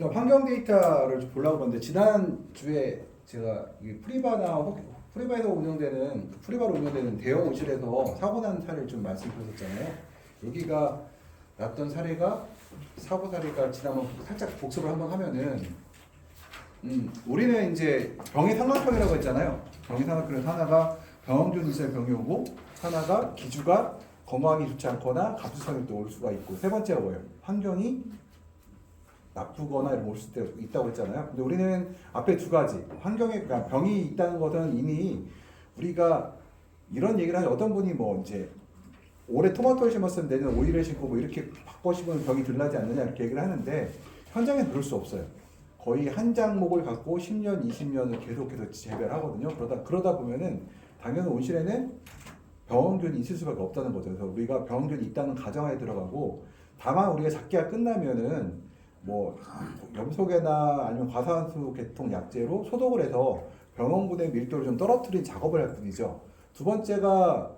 일단 환경 데이터를 좀 보려고 하는데 지난주에 제가 이 프리바에서 운영되는 프리바로 운영되는 대형 온실에서 사고 난 사례를 좀 말씀드렸었잖아요. 여기가 났던 사례가 사고 사례가 지난번 살짝 복습을 한번 하면은 우리는 이제 병의 상관평이라고 했잖아요. 병의 상관평에서 하나가 병원균 이설 병이 오고 하나가 기주가 건강하기 좋지 않거나 갑수성이 또 올 수가 있고 세 번째가 뭐예요? 환경이 나쁘거나 이런 올 수 있다고 했잖아요. 근데 우리는 앞에 두 가지 환경에 그러니까 병이 있다는 것은 이미 우리가 이런 얘기를 하죠. 어떤 분이 뭐 이제 올해 토마토를 심었으면 내년 오이를 심고 뭐 이렇게 바꿔 심으면 병이 덜 나지 않느냐 이렇게 얘기를 하는데 현장에는 그럴 수 없어요. 거의 한 작목을 갖고 10년, 20년을 계속해서 재배를 하거든요. 그러다 보면은 당연히 온실에는 병원균이 있을 수밖에 없다는 거죠. 그래서 우리가 병원균이 있다는 가정하에 들어가고 다만 우리가 작기가 끝나면은 뭐 염소계나 아니면 과산화수 계통 약제로 소독을 해서 병원군의 밀도를 좀 떨어뜨린 작업을 할 뿐이죠. 두 번째가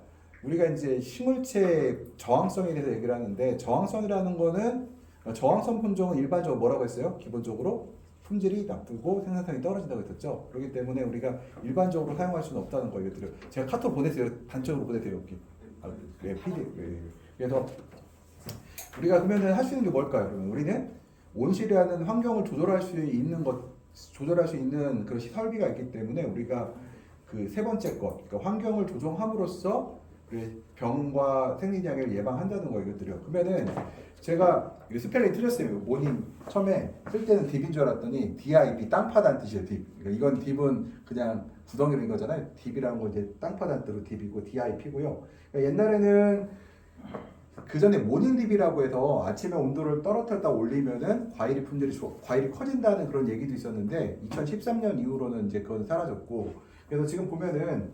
우리가 이제 식물체 저항성에 대해서 얘기를 하는데 저항성이라는 거는 저항성 품종은 일반적으로 뭐라고 했어요? 기본적으로 품질이 나쁘고 생산성이 떨어진다고 했었죠. 그렇기 때문에 우리가 일반적으로 사용할 수는 없다는 거 이거 제가 카톡 보내세요. 단적으로 보내세요. 여기. 그래서 우리가 그러면은 할 수 있는 게 뭘까요? 그러면 우리는 온실이라는 환경을 조절할 수 있는 그런 설비가 있기 때문에 우리가 그 세 번째 것, 그러니까 환경을 조정함으로써 병과 생리장애를 예방한다는 거 이것들이요. 그러면은 제가 이거 스펠링 틀렸어요. 모닝 처음에 쓸 때는 딥인 줄 알았더니 DIP 땅파단 뜻이에요. 딥. 그러니까 이건 딥은 그냥 구덩이인 거잖아요. 딥이라는 건 이제 땅파단 뜻으로 딥이고 DIP고요. 그러니까 옛날에는 그 전에 모닝 딥이라고 해서 아침에 온도를 떨어뜨렸다 올리면은 과일이 커진다는 그런 얘기도 있었는데 2013년 이후로는 이제 그건 사라졌고 그래서 지금 보면은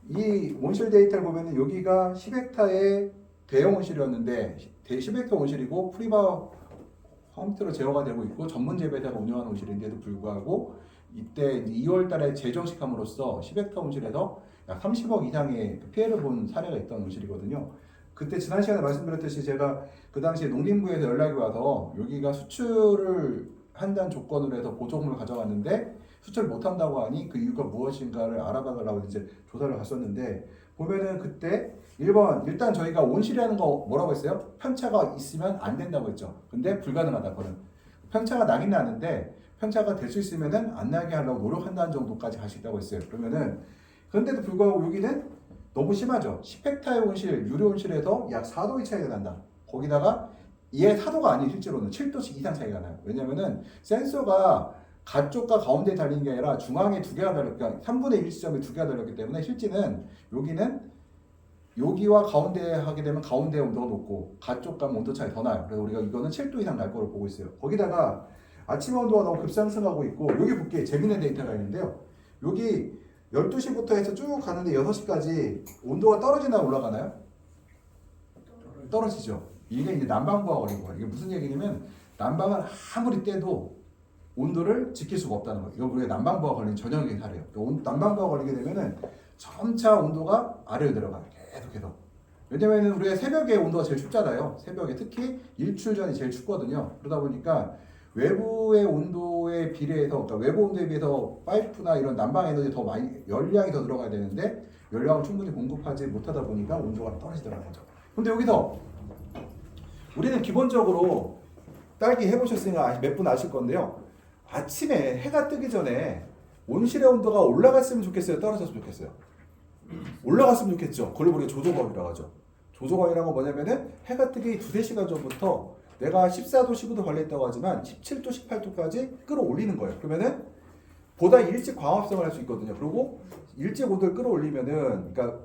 이 온실 데이터를 보면은 여기가 10헥타의 대형 온실이었는데 10헥타 온실이고 프리바 홈트로 제어가 되고 있고 전문 재배사가 운영하는 온실인데도 불구하고 이때 2월 달에 재정식함으로써 10헥타 온실에서 약 30억 이상의 피해를 본 사례가 있던 온실이거든요. 그때 지난 시간에 말씀드렸듯이 제가 그 당시에 농림부에서 연락이 와서 여기가 수출을 한다는 조건으로 해서 보조금을 가져갔는데 수출을 못한다고 하니 그 이유가 무엇인가를 알아봐달라고 이제 조사를 갔었는데 보면은 그때 1번 일단 저희가 온실이라는 거 뭐라고 했어요? 편차가 있으면 안 된다고 했죠. 근데 불가능하다고는 편차가 나긴 나는데 편차가 될 수 있으면은 안 나게 하려고 노력한다는 정도까지 갈 수 있다고 했어요. 그러면은 그런데도 불구하고 여기는 너무 심하죠. 10헥타의 온실, 유료 온실에서 약 4도의 차이가 난다. 거기다가 얘 4도가 아니에요. 실제로는 7도씩 이상 차이가 나요. 왜냐면은 센서가 가쪽과 가운데에 달리는 게 아니라 중앙에 두 개가 달렸고 3분의 1 지점에 두 개가 달렸기 때문에 실제는 여기는 여기와 가운데 하게 되면 가운데 온도가 높고 가쪽 가면 온도 차이 더 나요. 그래서 우리가 이거는 7도 이상 날 거로 보고 있어요. 거기다가 아침 온도가 너무 급상승하고 있고 여기 볼게요. 재밌는 데이터가 있는데요. 여기 12시부터 해서 쭉 가는데 6시까지 온도가 떨어지나 올라가나요? 떨어지죠. 이게 이제 난방부하 걸린 거예요. 이게 무슨 얘기냐면 난방을 아무리 떼도 온도를 지킬 수가 없다는 거예요. 이거 우리가 난방부하 걸린 전형적인 사례예요. 난방부하 걸리게 되면은 점차 온도가 아래로 내려가요. 계속해서. 왜냐면은 우리가 새벽에 온도가 제일 춥잖아요. 새벽에 특히 일출 전이 제일 춥거든요. 그러다 보니까 외부의 온도에 비례해서 그러니까 외부 온도에 비해서 파이프나 이런 난방 에너지 더 많이 열량이 더 들어가야 되는데 열량을 충분히 공급하지 못하다 보니까 온도가 떨어지더라는 거죠. 근데 여기서 우리는 기본적으로 딸기 해보셨으니까 몇 분 아실 건데요. 아침에 해가 뜨기 전에 온실의 온도가 올라갔으면 좋겠어요? 떨어졌으면 좋겠어요? 올라갔으면 좋겠죠. 그걸 우리가 조조광이라고 하죠. 조조광이라는 건 뭐냐면은 해가 뜨기 2-3시간 전부터 내가 14도, 15도 걸려있다고 하지만 17도, 18도까지 끌어올리는 거예요. 그러면은 보다 일찍 광합성을 할 수 있거든요. 그리고 일찍 온도를 끌어올리면은 그러니까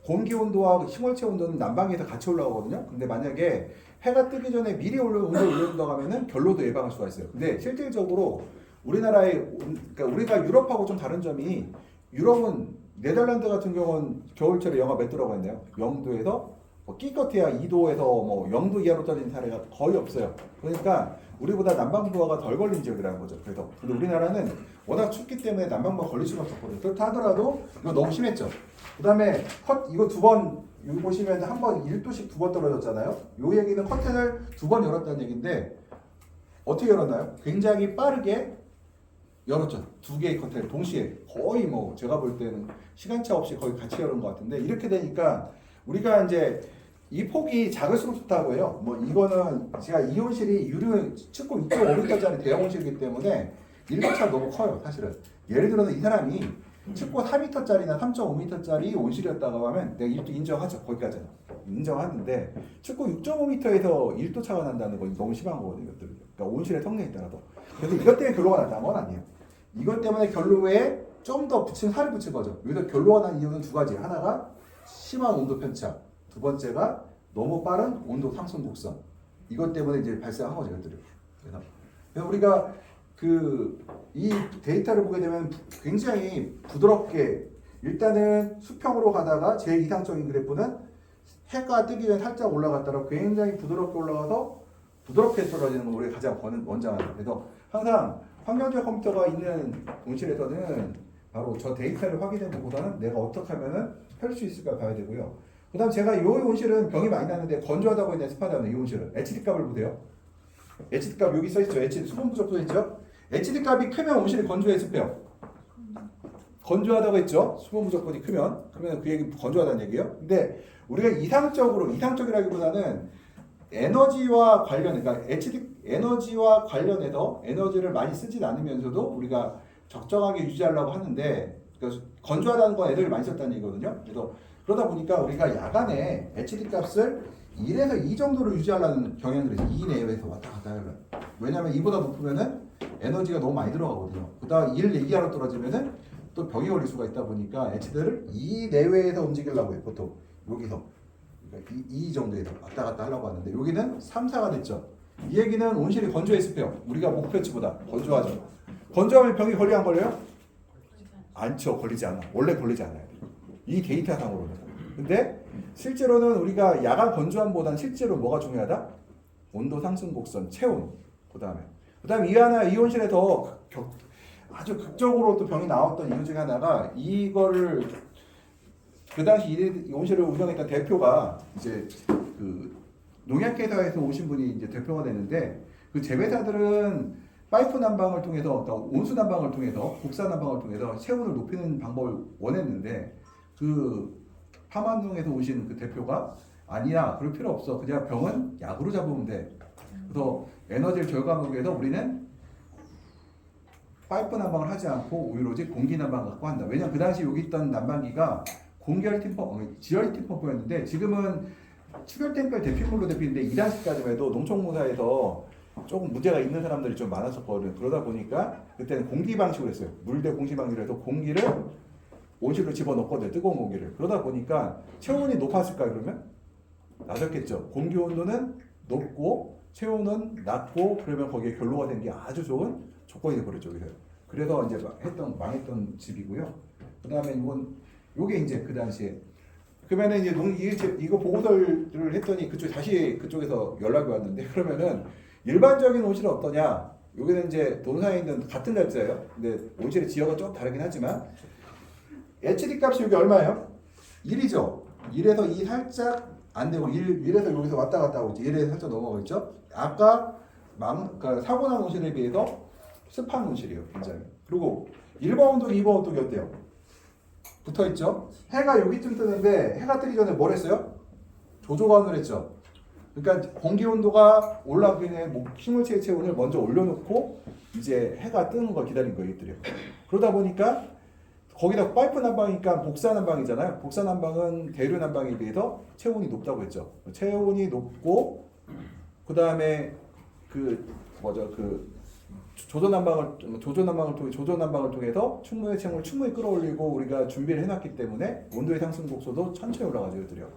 공기 온도와 식물체 온도는 난방에서 같이 올라가거든요. 근데 만약에 해가 뜨기 전에 미리 온도를 올려준다고 하면은 결로도 예방할 수가 있어요. 근데 실질적으로 그러니까 우리가 유럽하고 좀 다른 점이 유럽은 네덜란드 같은 경우는 겨울철에 영하 몇 도라고 했나요? 0도에서 끼껏해야 2도에서 뭐 0도 이하로 떨어진 사례가 거의 없어요. 그러니까 우리보다 난방부하가 덜 걸린 지역이라는 거죠. 그래서 근데 우리나라는 워낙 춥기 때문에 난방부가 걸릴 수밖에 없거든요. 그렇다 하더라도 이거 너무 심했죠. 그 다음에 이거 두 번 여기 보시면 한 번 1도씩 두 번 떨어졌잖아요. 요 얘기는 커튼을 두 번 열었다는 얘기인데 어떻게 열었나요? 굉장히 빠르게 열었죠. 두 개의 커튼을 동시에 거의 뭐 제가 볼 때는 시간차 없이 거의 같이 열은 것 같은데 이렇게 되니까 우리가 이제 이 폭이 작을수록 좋다고 해요. 뭐 이거는 제가 이 온실이 유료 측고 2.5m짜리 대형 온실이기 때문에 일교차가 너무 커요. 사실은 예를 들어서 이 사람이 측고 4m짜리나 3.5m짜리 온실이었다고 하면 내가 일도 인정하죠. 거기까지는 인정하는데 측고 6.5m에서 1도 차가 난다는 건 너무 심한 거거든요. 이것들은. 그러니까 온실의 성능에 따라서. 그래서 이것 때문에 결로가 났다는 건 아니에요. 이것 때문에 결로에 좀 더 살을 붙인 거죠. 여기서 결로가 난 이유는 두 가지. 하나가 심한 온도 편차. 두 번째가 너무 빠른 온도 상승 곡선. 이것 때문에 이제 발생한 거죠, 이것들이. 그래서 우리가 이 데이터를 보게 되면 굉장히 부드럽게 일단은 수평으로 가다가 제일 이상적인 그래프는 해가 뜨기 전에 살짝 올라갔다가 굉장히 부드럽게 올라가서 부드럽게 떨어지는 걸 우리가 가장 원장하죠. 그래서 항상 환경적 컴퓨터가 있는 온실에서는 바로 저 데이터를 확인해 보고서는 내가 어떻게 하면은 펼 수 있을까 봐야 되고요. 그 다음 제가 이 온실은 병이 많이 나는데 건조하다고 했는데 습하다는 이 온실은 HD 값을 보세요. HD 값 여기 써있죠. HD 수분 부족 써있죠. HD 값이 크면 온실이 건조해 습해요. 건조하다고 했죠. 수분 부족분이 크면 그 얘기 건조하다는 얘기예요. 근데 우리가 이상적이라기보다는 에너지와 관련, 그러니까 에너지와 관련해서 에너지를 많이 쓰진 않으면서도 우리가 적정하게 유지하려고 하는데, 그러니까 건조하다는 건 에너지를 많이 썼다는 얘기거든요. 그래서 그러다 보니까 우리가 야간에 HD 값을 1에서 2 정도로 유지하려는 경향들이 있어요. 2 내외에서 왔다 갔다 하려면. 왜냐하면 이보다 높으면은 에너지가 너무 많이 들어가거든요. 그다음 1 이하로 떨어지면은 또 병이 걸릴 수가 있다 보니까 HD를 2 내외에서 움직이려고 해요. 보통 여기서. 그러니까 2 정도에서 왔다 갔다 하려고 하는데 여기는 3, 4가 됐죠. 이 얘기는 온실이 건조했습해요. 우리가 목표치보다 건조하죠. 건조하면 병이 걸려 안 걸려요? 않죠. 걸리지 않아. 원래 걸리지 않아요. 이 데이터상으로는. 근데 실제로는 우리가 야간 건조함보다는 실제로 뭐가 중요하다? 온도 상승 곡선, 체온. 그다음에 이 온실에서 아주 극적으로 또 병이 나왔던 이유 중에 하나가 이거를 그 당시 이 온실을 운영했던 대표가 이제 그 농약회사에서 오신 분이 이제 대표가 됐는데 그 재배사들은 파이프 난방을 통해서 온수 난방을 통해서 곡산 난방을 통해서 체온을 높이는 방법을 원했는데 그 파만동에서 오신 그 대표가 아니야 그럴 필요 없어 그냥 병은 약으로 잡으면 돼. 그래서 에너지를 절감하기 위해서 우리는 파이프 난방을 하지 않고 오로지 공기 난방을 갖고 한다. 왜냐면 그 당시 여기 있던 난방기가 지열 팀펌프였는데 지금은 추결temper 대피물로 대피인데 2단식까지만 해도 농촌무사에서 조금 문제가 있는 사람들이 좀 많았었거든요. 그러다 보니까 그때는 공기 방식으로 했어요. 물대 공기 방식으로 해서 공기를 온실로 집어넣거든요. 뜨거운 공기를. 그러다 보니까 체온이 높았을까요? 그러면? 낮았겠죠. 공기 온도는 높고 체온은 낮고 그러면 거기에 결로가 된 게 아주 좋은 조건이 되버렸죠. 그래서 이제 망했던 집이고요. 그 다음에 요게 이제 그 당시에 그러면은 이제 이거 보고서를 했더니 그쪽에서 연락이 왔는데 그러면은 일반적인 온실은 어떠냐? 여기는 이제 논산에 있는 같은 날짜예요. 근데 온실의 지역은 좀 다르긴 하지만 HD 값이 여기 얼마예요? 1이죠. 1에서 2 살짝 안 되고 1에서 여기서 왔다 갔다 하고 있죠. 1에서 살짝 넘어가고 있죠. 아까 그러니까 사고 난 온실에 비해서 습한 온실이에요. 굉장히. 그리고 1번 온도, 2번 온도가 어때요? 붙어있죠. 해가 여기쯤 뜨는데 해가 뜨기 전에 뭘 했어요? 조조관을 했죠. 그러니까 공기 온도가 올라가기 전에 식물체의 체온을 먼저 올려놓고 이제 해가 뜨는 걸 기다린 거예요. 이들이요. 그러다 보니까 거기다 파이프 난방이니까 복사 난방이잖아요. 복사 난방은 대류 난방에 비해서 체온이 높다고 했죠. 체온이 높고 그 다음에 조조 난방을 통해서 충분히 체온을 충분히 끌어올리고 우리가 준비를 해놨기 때문에 온도의 상승 곡소도 천천히 올라가죠. 이들이요.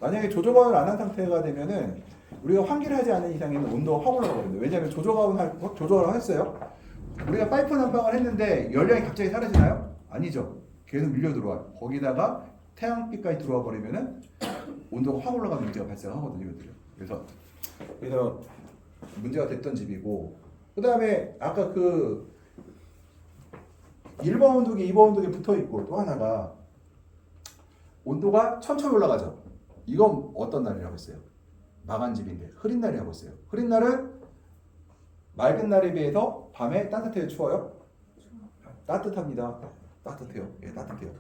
만약에 조조관을 안 한 상태가 되면은 우리가 환기를 하지 않는 이상에는 온도가 확 올라가거든요. 왜냐하면 조조관을 했어요. 우리가 파이프 난방을 했는데 열량이 갑자기 사라지나요? 아니죠. 계속 밀려 들어와요. 거기다가 태양빛까지 들어와 버리면은 온도가 확 올라가는 문제가 발생하거든요. 그래서 문제가 됐던 집이고 그 다음에 아까 1번 온도계, 2번 온도계 붙어 있고 또 하나가 온도가 천천히 올라가죠. 이건 어떤 날이라고 했어요? 마감집인데 흐린 날이라고 했어요. 흐린 날은 맑은 날에 비해서 밤에 따뜻해요, 추워요? 따뜻합니다. 따뜻해요. 예, 따뜻해요.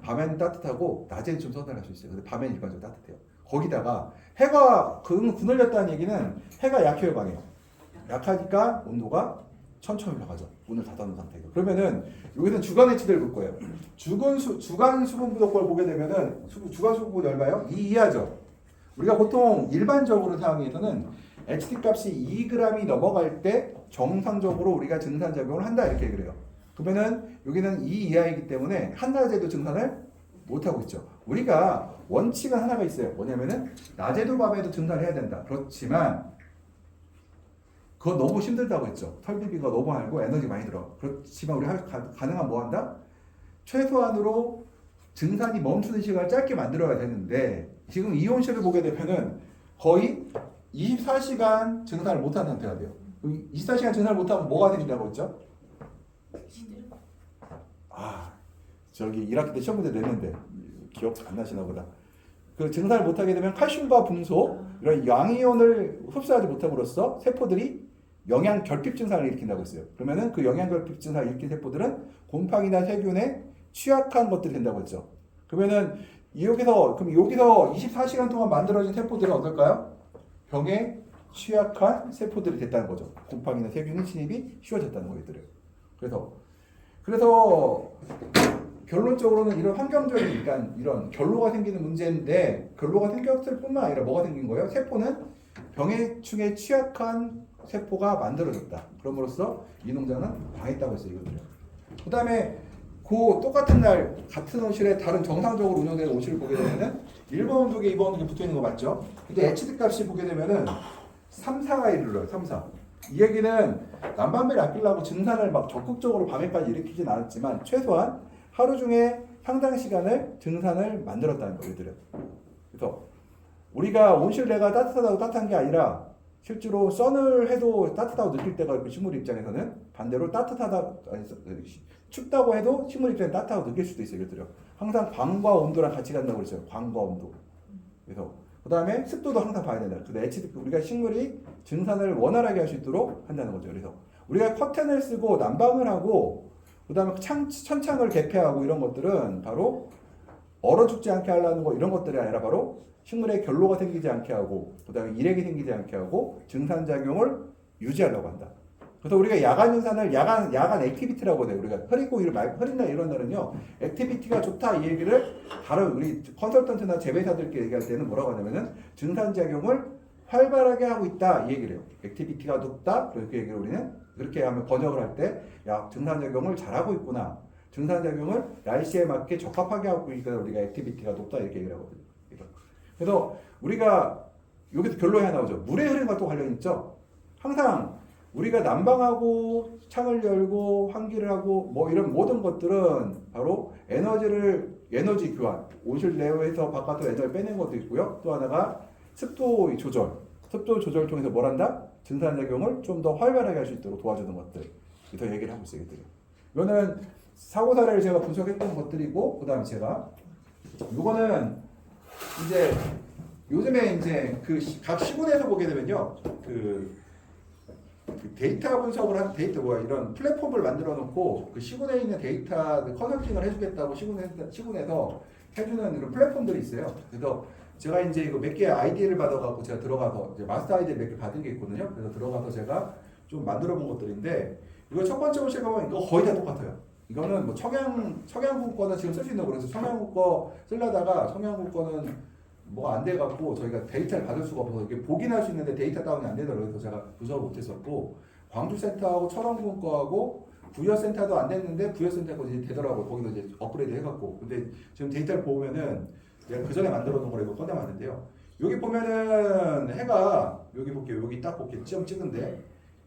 밤에는 따뜻하고 낮에는 좀 서늘할 수 있어요. 근데 밤에는 일반적으로 따뜻해요. 거기다가 해가 그늘렸다는 얘기는 해가 약해요, 강해요? 약하니까 온도가 천천히 올라가죠. 문을 닫아놓은 상태에서. 그러면은 여기서는 주간 해치들을 볼 거예요. 주간 수분 부족을 보게 되면은 주간 수분 부족 얼마요? 2 이하죠. 우리가 보통 일반적으로 사용해서는 HT 값이 2g이 넘어갈 때 정상적으로 우리가 증산 작용을 한다 이렇게 얘기를 해요. 그러면은 여기는 2 이하이기 때문에 한낮에도 증산을 못 하고 있죠. 우리가 원칙은 하나가 있어요. 뭐냐면은 낮에도 밤에도 증산을 해야 된다. 그렇지만 그거 너무 힘들다고 했죠. 설비비가 너무 알고 에너지 많이 들어. 그렇지만 우리 가능한 뭐 한다? 최소한으로 증산이 멈추는 시간을 짧게 만들어야 되는데 지금 이 온실을 보게 되면은 거의 24시간 증산을 못하는 상태가 돼요. 24시간 증산을 못하면 뭐가 생긴다고 했죠? 저기 1학기 때 시험 문제 냈는데 기억 안 나시나 보다. 그 증산을 못하게 되면 칼슘과 붕소 이런 양이온을 흡수하지 못함으로써 세포들이 영양 결핍 증상을 일으킨다고 했어요. 그러면은 그 영양 결핍 증상을 일으킨 세포들은 곰팡이나 세균에 취약한 것들이 된다고 했죠. 그러면은 여기서 24시간 동안 만들어진 세포들은 어떨까요? 병에 취약한 세포들이 됐다는 거죠. 곰팡이나 세균의 침입이 쉬워졌다는 거겠더래요. 그래서 결론적으로는 이런 환경적인 그러니까 이런 결로가 생기는 문제인데 결로가 생겼을 뿐만 아니라 뭐가 생긴 거예요? 세포는 병해충에 취약한 세포가 만들어졌다. 그럼으로써 이 농장은 망했다고 했어요. 이거들요. 그 다음에 그 똑같은 날 같은 온실에 다른 정상적으로 운영되는 온실을 보게 되면은 1번 온도계, 2번 온도계 붙어 있는 거 맞죠? 근데 HT 값이 보게 되면은 3, 4가 이르러요. 3, 4. 이 얘기는 난방비를 아끼려고 증산을 막 적극적으로 밤에까지 일으키진 않았지만 최소한 하루 중에 상당 시간을 증산을 만들었다는 거예요. 얘들은. 그래서 우리가 온실 내가 따뜻하다고 따뜻한 게 아니라 실제로 선을 해도 따뜻하다고 느낄 때가 있고 식물 입장에서는 반대로 춥다고 해도 식물 입장에 따뜻하다고 느낄 수도 있어요. 얘들은. 항상 광과 온도랑 같이 간다고 그랬어요. 광과 온도. 그래서 그 다음에 습도도 항상 봐야 된다. 근데 우리가 식물이 증산을 원활하게 할 수 있도록 한다는 거죠. 그래서 우리가 커튼을 쓰고 난방을 하고 그 다음에 천창을 개폐하고 이런 것들은 바로 얼어 죽지 않게 하려는 거 이런 것들이 아니라 바로 식물에 결로가 생기지 않게 하고 그 다음에 일액이 생기지 않게 하고 증산작용을 유지하려고 한다. 그래서 우리가 야간 증산을 야간 액티비티라고 해요. 우리가 흐리고 흐린 날 이런 날은요 액티비티가 좋다 이 얘기를 다른 우리 컨설턴트나 재배사들끼리 얘기할 때는 뭐라고 하냐면은 증산작용을 활발하게 하고 있다 이 얘기를 해요. 액티비티가 높다 그렇게 얘기를 우리는 그렇게 하면 번역을 할 때 야 증산작용을 잘하고 있구나. 증산작용을 날씨에 맞게 적합하게 하고 있으니까 우리가 액티비티가 높다 이렇게 얘기를 하거든요. 그래서 우리가 여기서 결론이 하나 나오죠. 물의 흐름과 또 관련이 있죠. 항상 우리가 난방하고 창을 열고 환기를 하고 뭐 이런 모든 것들은 바로 에너지 교환, 온실 내에서 바깥으로 에너지를 빼낸 것도 있고요. 또 하나가 습도 조절 통해서 뭘 한다? 증산작용을 좀 더 활발하게 할 수 있도록 도와주는 것들. 그래서 얘기를 하고 있어요. 이거는 사고 사례를 제가 분석했던 것들이고, 그 다음에 제가 이거는 이제 요즘에 이제 그 각 시군에서 보게 되면요, 그 데이터 분석을 한 이런 플랫폼을 만들어 놓고 그 시군에 있는 데이터 컨설팅을 해주겠다고 시군에서 해주는 이런 플랫폼들이 있어요. 그래서 제가 이제 이거 몇 개 아이디를 받아갖고 제가 들어가서 이제 마스터 아이디를 몇 개 받은 게 있거든요. 그래서 들어가서 제가 좀 만들어 본 것들인데 이거 첫 번째 보시면 이거 거의 다 똑같아요. 이거는 뭐 청양고 거는 지금 쓸 수 있는 거 그래서 청양고 거 쓰려다가 청양고 거는 뭐가 안 돼갖고 저희가 데이터를 받을 수가 없어서 이게 보긴 할 수 있는데 데이터 다운이 안 되더라고요. 그래서 제가 분석을 못했었고 광주센터하고 철원군 거하고 부여센터도 안 됐는데 부여센터가 이제 되더라고요. 거기도 이제 업그레이드 해갖고 근데 지금 데이터를 보면은 내가 그 전에 만들어 놓은 걸 이거 꺼내봤는데요. 여기 보면은 해가 여기 볼게요. 여기 딱 볼게요. 시험 찍은데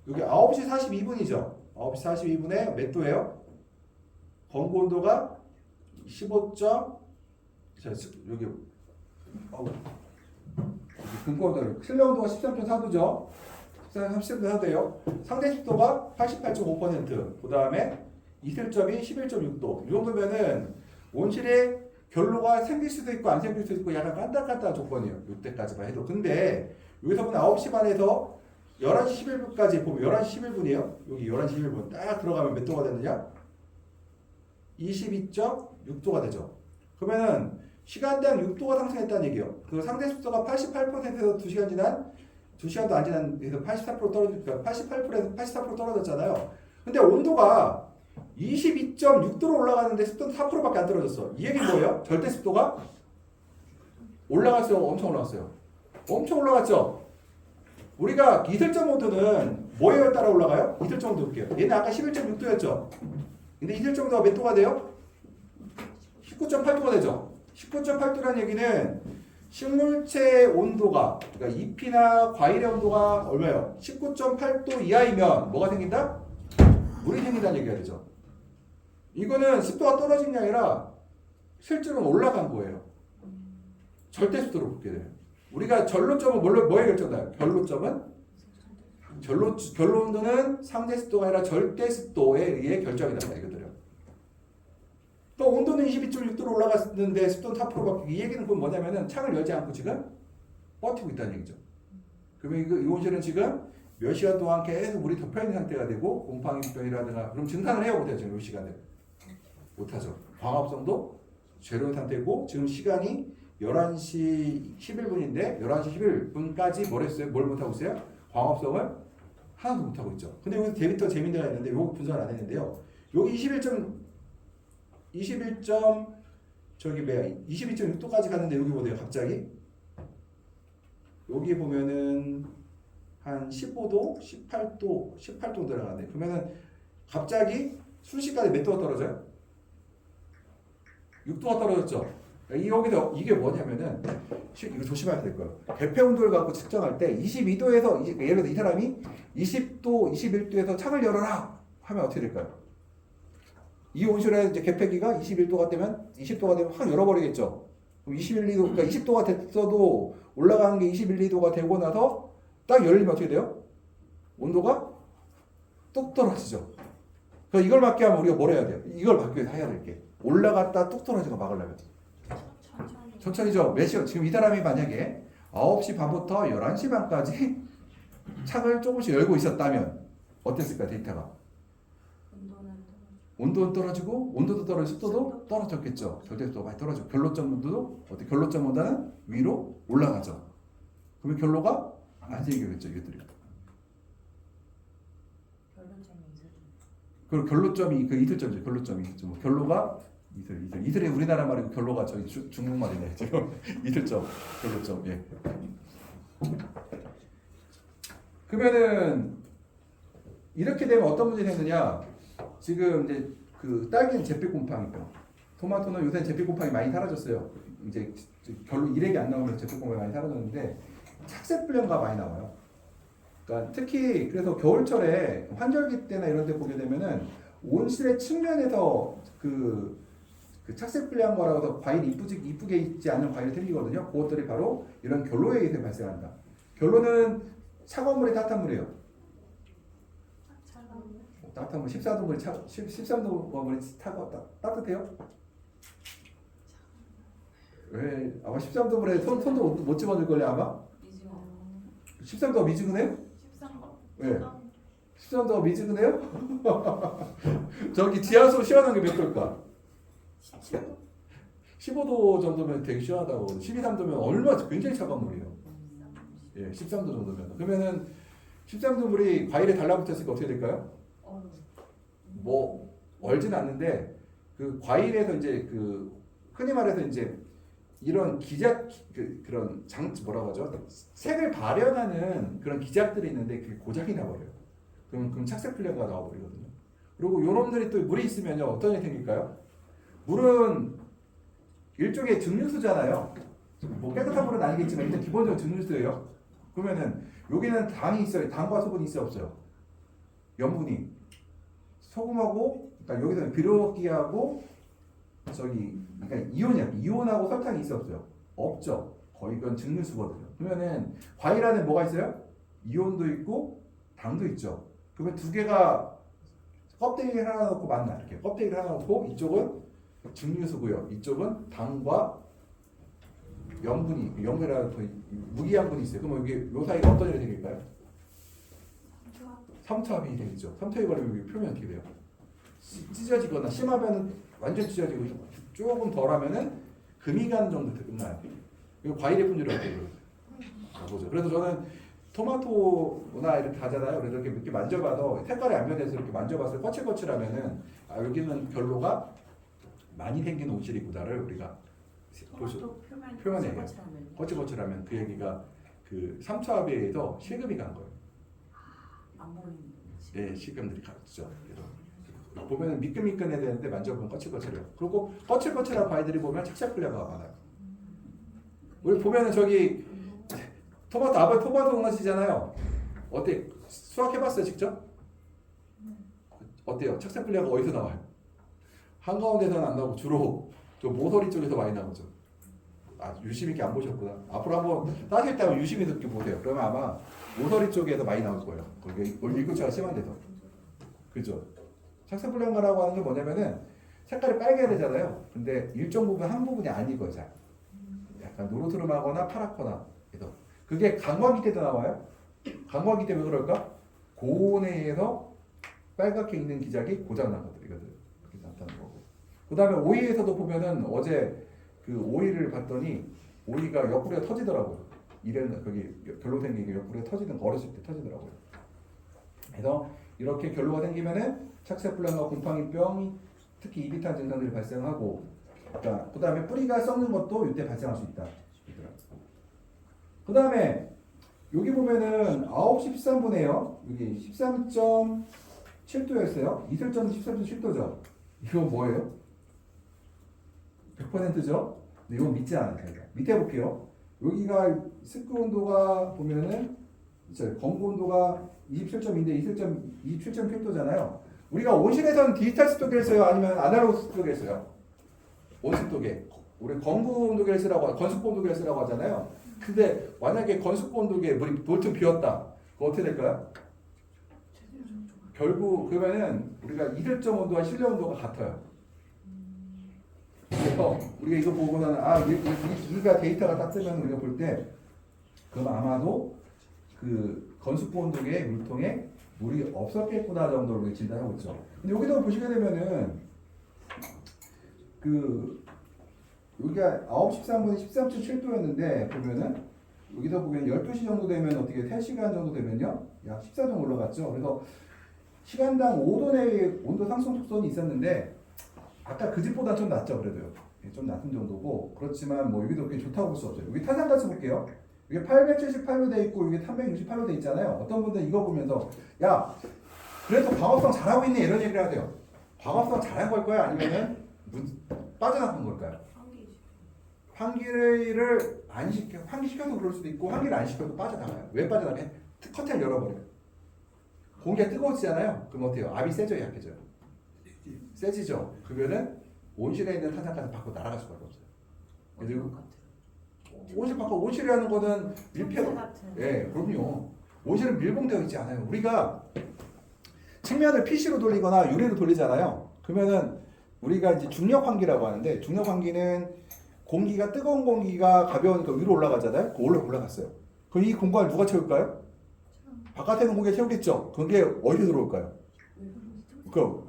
여기 9시 42분이죠. 9시 42분에 몇 도예요? 건고 온도가 15. 자 여기 근고 온도 실내 온도가 13.4도죠. 13.4도예요. 상대 습도가 88.5%. 그 다음에 이슬점이 11.6도. 이 정도면은 온실에 결로가 생길 수도 있고 안 생길 수도 있고 약간 깐딱깐딱한 조건이에요. 이때까지만 해도. 근데 여기서 보면 9시 반에서 11시 11분까지 보면 11시 11분이에요. 여기 11시 11분 딱 들어가면 몇 도가 되느냐? 22.6도가 되죠. 그러면은 시간당 6도가 상승했다는 얘기예요. 그 상대 습도가 88%에서 2시간 지난 2시간도 안 지난에서 84% 떨어지니까 88%에서 84% 떨어졌잖아요. 근데 온도가 22.6도로 올라가는데 습도는 4%밖에 안 떨어졌어. 이 얘기는 뭐예요? 절대 습도가 올라갔어요. 엄청 올라갔어요. 엄청 올라갔죠. 우리가 이슬점 온도는 뭐에 따라 올라가요? 이슬점 온도 볼게요. 얘는 아까 11.6도였죠. 근데 이슬점 온도가 몇 도가 돼요? 19.8도가 되죠. 19.8도라는 얘기는 식물체 온도가, 그러니까 잎이나 과일의 온도가 얼마예요? 19.8도 이하이면 뭐가 생긴다? 물이 생긴다는 얘기가 되죠. 이거는 습도가 떨어진 게 아니라 실제로는 올라간 거예요. 절대 습도로 볼게 돼요. 우리가 결론점은 뭐에 결정나요? 결론도는 상대 습도가 아니라 절대 습도에 의해 결정이 난다 이거들요. 또 온도는 22.6도로 올라갔는데 습도는 4%밖에. 이 얘기는 그건 뭐냐면은 창을 열지 않고 지금 버티고 있다는 얘기죠. 그러면 이 온실은 지금 몇 시간 동안 계속 물이 덮여 있는 상태가 되고 곰팡이병이라든가 그럼 증산을 해요 못해요 지금 몇 시간을? 못하죠. 광합성도 제로인 상태고 지금 시간이 11시 11분인데 11시 11분까지 뭘 했어요? 뭘 못하고 있어요? 광합성을 하나도 못하고 있죠. 근데 여기서 데이터 재밌는 데가 있는데 요거 분석을 안 했는데요. 여기 22.6도까지 갔는데 여기 보세요. 갑자기 여기 보면은 한 15도, 18도 들어가네. 그러면은 갑자기 순식간에 몇 도가 떨어져요? 6도가 떨어졌죠. 여기서 이게 뭐냐면은 이거 조심해야 될 거예요. 개폐 온도를 갖고 측정할 때 22도에서 예를 들어 이 사람이 20도, 21도에서 창을 열어라 하면 어떻게 될까요? 이 온실의 이제 개폐기가 21도가 되면 20도가 되면 확 열어버리겠죠. 그럼 21, 2도, 그러니까 20도가 됐어도 올라가는 게 21, 2도가 되고 나서 딱 열리면 어떻게 돼요? 온도가 뚝 떨어지죠. 그래서 이걸 막게 하면 우리가 뭘 해야 돼요? 이걸 막기 위해서 해야 될 게 올라갔다 뚝 떨어지는 거 막으려면 천천히죠. 몇 시간? 지금 이 사람이 만약에 9시 반부터 11시 반까지 창을 조금씩 열고 있었다면 어땠을까 데이터가? 온도는 떨어지고 온도도 떨어지고 습도도 떨어졌겠죠. 절대습도가 많이 떨어지고 결로점 온도도 어떻게 결로점 온도는 위로 올라가죠. 그러면 결로가 안 생기겠죠. 이것들이. 그리고 결로점이 그 이슬점이죠. 결로점이 이슬점. 결로가 이슬이 우리나라 말이고 결로가 저희 중국말이네. 지금 이슬점, 결로점. 예. 그러면은 이렇게 되면 어떤 문제가 생기느냐? 지금 이제 그 딸기는 잿빛 곰팡이병, 토마토는 요새 잿빛 곰팡이 많이 사라졌어요. 이제 결로 일액이 안 나오면 잿빛 곰팡이 많이 사라졌는데 착색 불량가 많이 나와요. 그러니까 특히 그래서 겨울철에 환절기 때나 이런 데 보게 되면은 온실의 측면에서 그 착색 불량과라고 해서 과일이 이쁘게 있지 않은 과일이 생기거든요. 그것들이 바로 이런 결로에 의해서 발생한다. 결로는 차가운 물이 따뜻한 물이에요. 따뜻한 물 14도 물이 13도 물이 따뜻해요? 왜? 아마 13도 물에 손도 못 집어넣을 걸요 아마? 13도가 미지근해요? 13도. 네. 13도가 미지근해요? 저기 지하수 시원한 게 몇 도일까? 17도? 15도 정도면 되게 시원하다고. 12, 3도면 얼마나 굉장히 차가운 물이에요. 예, 13도 정도면. 그러면은 13도 물이 과일에 달라붙었으니까 어떻게 될까요? 뭐 얼진 않는데 그 과일에서 이제 그 흔히 말해서 이제 이런 기작 그런 뭐라고 하죠? 색을 발현하는 그런 기작들이 있는데 그게 고장이 나버려요. 그럼 착색 플레이가 나와버리거든요. 그리고 요놈들이 또 물이 있으면요 어떤 일이 생길까요? 물은 일종의 증류수잖아요. 뭐 깨끗한 물은 아니겠지만 일단 기본적으로 증류수예요. 그러면은 여기는 당이 있어요. 당과 소금이 있어요, 없어요? 염분이 소금하고 그러니까 여기서는 비료기하고 그러니까 이온하고 설탕이 있어 없어요? 없죠. 거의 그건 증류수거든요. 그러면은 과일 안에 뭐가 있어요? 이온도 있고 당도 있죠. 그러면 두 개가 껍데기를 하나 넣고 만나 이렇게 껍데기를 하나 넣고 이쪽은 증류수고요. 이쪽은 당과 염분이라는 무기양분이 있어요. 그럼 여기 요 사이가 어떤 일이 생길까요? 삼투압이 되죠. 삼투압이 걸리면 표면이 어떻게 돼요? 찢어지거나 심하면 완전 찢어지고 조금 덜하면은 금이 가는 정도 끝나요. 이거 과일의 품질을 어떻게 보죠. 그래서 저는 토마토나 이렇게 하잖아요. 그래서 이렇게 만져봐도 색깔이 안 변해서 이렇게 만져봤을 때 거칠거칠하면은 아 여기는 결로가 많이 생긴 온실이구나를 우리가 표면에 거칠거칠하면 그 얘기가 그 삼투압에 의해서 실금이 간 거예요. 안 보이는. 예, 실금들이 갔죠. 그래서 보면 미끈미끈해야 되는데 만져보면 거칠거칠해요. 그리고 거칠거칠한 과일들이 보면 착착플레가 많아요. 우리 보면은 저기 토마토 동화시잖아요. 어때? 수확해봤어요 직접? 어때요? 착착플레가 어디서 나와요? 한가운데서는 안 나오고 주로 저 모서리 쪽에서 많이 나오죠. 아 유심 있게 안 보셨구나. 앞으로 한번 따실 때 유심히 듣게 보세요. 그러면 아마 모서리 쪽에서 많이 나올 거예요. 거기 일교차가 심한 데서. 그죠? 착색불량과라고 하는 게 뭐냐면은 색깔이 빨개야 되잖아요. 근데 일정 부분 한 부분이 안 익어요. 잘. 약간 노르스름하거나 파랗거나 그래서 그게 강광기 때도 나와요. 강광기 때문에 그럴까? 고온에 의해서 빨갛게 익는 기작이 고장난 것들이거든. 그렇게 나타나는 거고. 그 다음에 오이에서도 보면은 어제 그 오이를 봤더니 오이가 옆구리가 터지더라고요. 이래는 거기 결로 생기게 옆구리가 터지는 거 어렸을 때 터지더라고요. 그래서 이렇게 결로가 생기면은 착색불량과 곰팡이병, 특히 이비탄 증상들이 발생하고, 그 다음에 뿌리가 썩는 것도 이때 발생할 수 있다. 그 다음에 여기 보면은 9시 13분에요. 여기 13.7도였어요. 이슬점 13.7도죠. 이거 뭐예요? 100%죠? 근데 이건 믿지 않아요. 밑에 볼게요. 여기가 습도 온도가 보면은 검고 온도가 27.2인데 이슬점 27.8도잖아요. 우리가 온실에서는 디지털 습도계를 써요? 아니면 아날로그 습도계를 써요? 온습도계. 우리 건구 온도계를 쓰라고, 건습고 온도계를 쓰라고 하잖아요. 근데 만약에 건습고 온도계에 물이 볼튼 비었다. 그거 어떻게 될까요? 결국 그러면은 우리가 이슬점 온도와 실내 온도가 같아요. 그래서 우리가 이거 보고는 이가 데이터가 딱 뜨면 우리가 볼 때 그럼 아마도 그 건습고 온도계의 물통에 물이 없었겠구나 정도로 우리 진단하고 있죠. 근데 여기도 보시게 되면은 그 여기가 9시 13분에 13.7도였는데 보면은 여기다 보면 12시 정도 되면 어떻게 3시간 정도 되면요 약 14 정도 올라갔죠. 그래서 시간당 5도 내외의 온도 상승 속선이 있었는데 아까 그 집보다 좀 낮죠. 그래도요. 좀 낮은 정도고 그렇지만 뭐 여기도 그렇게 좋다고 볼 수 없어요. 여기 탄산가스 볼게요. 이게 878로 돼 있고 이게 368로 돼 있잖아요. 어떤 분들은 이거 보면서 야 그래도 방어성 잘하고 있네 이런 얘기를 해야 돼요. 방어성 잘한 걸 거야? 아니면은 빠져나간 걸까요? 환기를 안 시켜, 환기시켜서 그럴 수도 있고 환기를 안 시켜도 빠져나가요. 왜 빠져나가요? 커튼을 열어버려요. 공기가 뜨거워지잖아요. 그럼 어때요? 압이 세져요? 약해져요? 세지죠. 그러면은 온실에 있는 탄산가스 밖으로 날아갈 수밖에 없어요. 그리고 온실 밖으로 온실이라는 거는 밀폐. 예, 그럼요. 온실은 밀봉되어 있지 않아요. 우리가 측면을 PC로 돌리거나 유리로 돌리잖아요. 그러면은 우리가 이제 중력 환기라고 하는데 중력 환기는 공기가 뜨거운 공기가 가벼우니까 위로 올라가잖아요. 그 올라갔어요. 그럼 이 공간을 누가 채울까요? 바깥에 있는 공기가 채우겠죠. 그게 어디서 들어올까요?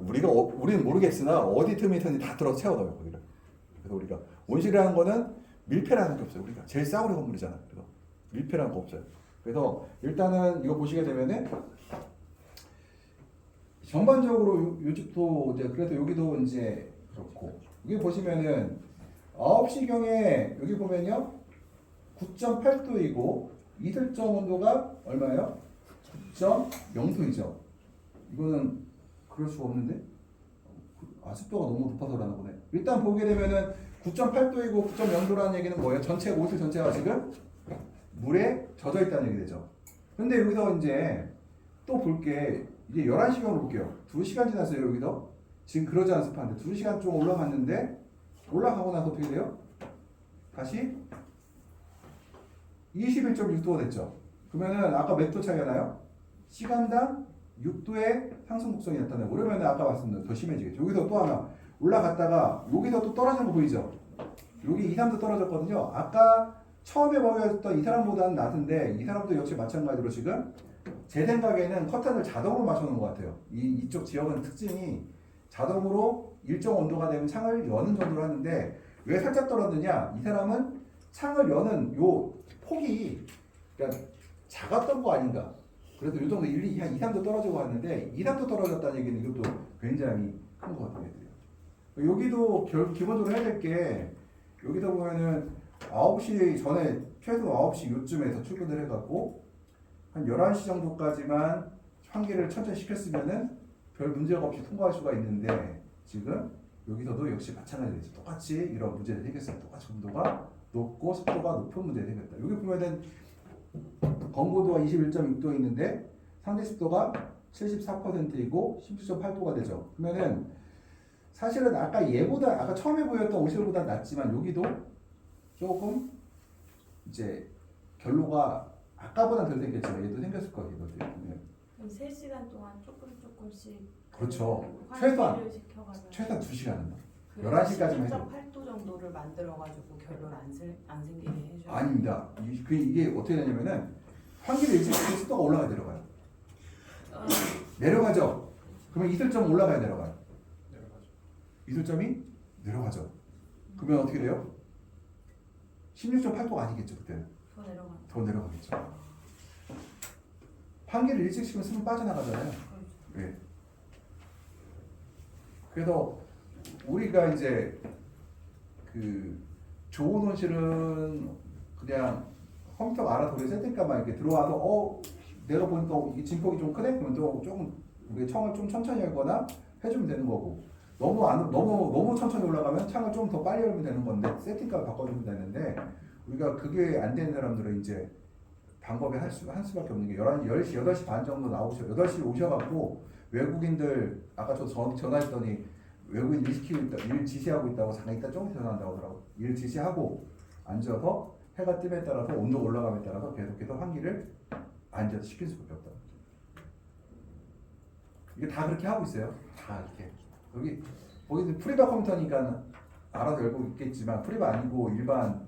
우리는 모르겠으나 어디 틈이든지 다 들어서 채워넣어요 거기를. 그래서 우리가 온실이라는 거는 밀폐라는 게 없어요. 우리가 제일 싸구려 건물이잖아요. 그래서 밀폐라는 거 없어요. 그래서 일단은 이거 보시게 되면은 전반적으로 요 집도 이제 그래서 여기도 이제 그렇고 여기 보시면은 9시경에 여기 보면요 9.8도이고 이슬점 온도가 얼마예요? 9.0도이죠. 이거는 그럴 수가 없는데 습도가 너무 높아서 그러나 보네. 일단 보게 되면은 9.8도이고 9.0도라는 얘기는 뭐예요? 전체 옷을 전체가 지금 물에 젖어 있다는 얘기 되죠. 근데 여기서 이제 또 볼 게 이제 11시경으로 볼게요. 2시간 지났어요. 여기서 지금 그러지 않은 습한데 2시간 좀 올라갔는데 올라가고 나서 어떻게 돼요? 다시 21.6도가 됐죠. 그러면은 아까 몇 도 차이가 나요? 시간당 6도의 상승 곡선이 나타나요. 그러면 아까 말씀드린 더 심해지겠죠. 여기서 또 하나 올라갔다가 여기서 또 떨어지는 거 보이죠? 여기 2, 3도 떨어졌거든요. 아까 처음에 보였던 이 사람보다는 낮은데 이 사람도 역시 마찬가지로 지금 제 생각에는 커튼을 자동으로 맞춰놓은 것 같아요. 이쪽 지역은 특징이 자동으로 일정 온도가 되면 창을 여는 정도로 하는데 왜 살짝 떨어지냐? 이 사람은 창을 여는 요 폭이 그러니까 작았던 거 아닌가? 그래도 이 정도 한 2, 3도 떨어지고 왔는데 2, 3도 떨어졌다는 얘기는 이것도 굉장히 큰 것 같아요. 여기도 기본적으로 해야 될 게 여기다 보면은 9시 전에 최소 9시 요쯤에서 출근을 해갖고 한 11시 정도까지만 환기를 천천히 시켰으면은 별 문제가 없이 통과할 수가 있는데 지금 여기서도 역시 마찬가지로 똑같이 이런 문제들이 생겼어요. 똑같이 온도가 높고 습도가 높은 문제가 생겼다. 여기 보면은 건고도가 21.6도 있는데 상대 습도가 74%이고 16.8도가 되죠. 그러면은 사실은 아까 얘보다 아까 처음에 보였던 오실보다 낮지만 여기도 조금 이제 결로가 아까보다 덜 생겼지만 얘도 생겼을 거예요. 이것도 그럼 3시간 동안 조금씩 그렇죠. 환기를 시켜가지고 최소한 2시간은 11시까지만 11시까지만 해도 8도 정도를 만들어가지고 결론 안 생기게 해줘요. 아닙니다. 이게 어떻게 되냐면은 환기를 일찍 시키면 습도가 올라가야 내려가요. 내려가죠. 그러면 이슬점 올라가야 내려가요. 이슬점이 내려가죠. 그러면 어떻게 돼요? 16.8도가 아니겠죠 그때는. 더 내려가겠죠. 환기를 일찍 시키면 숨이 빠져나가잖아요. 네. 그래서 우리가 이제 그 좋은 온실은 그냥 컴퓨터가 알아서 우리 세팅값만 이렇게 들어와서 내가 보니까 이 진폭이 좀 크네 그러면 또 조금 우리 청을 좀 천천히 열거나 해주면 되는 거고 너무 천천히 올라가면 창을 좀 더 빨리 열면 되는 건데 세팅값을 바꿔주면 되는데 우리가 그게 안 되는 사람들은 이제 방법이 한 수밖에 없는 게 10시, 8시 반 정도 나오셔 8시 오셔갖고 외국인들 아까 저 전화했더니 외국인 일 시키고 있다, 일 지시하고 있다고 잠깐 이따 조금 전화한다고 하더라고. 일 지시하고 앉아서 해가 뜸에 따라서 온도 올라감에 따라서 계속해서 환기를 앉아서 시킬 수밖에 없다. 이게 다 그렇게 하고 있어요. 다 이렇게 거기는 프리바 컴퓨터니까 알아서 열고 있겠지만 프리바 아니고 일반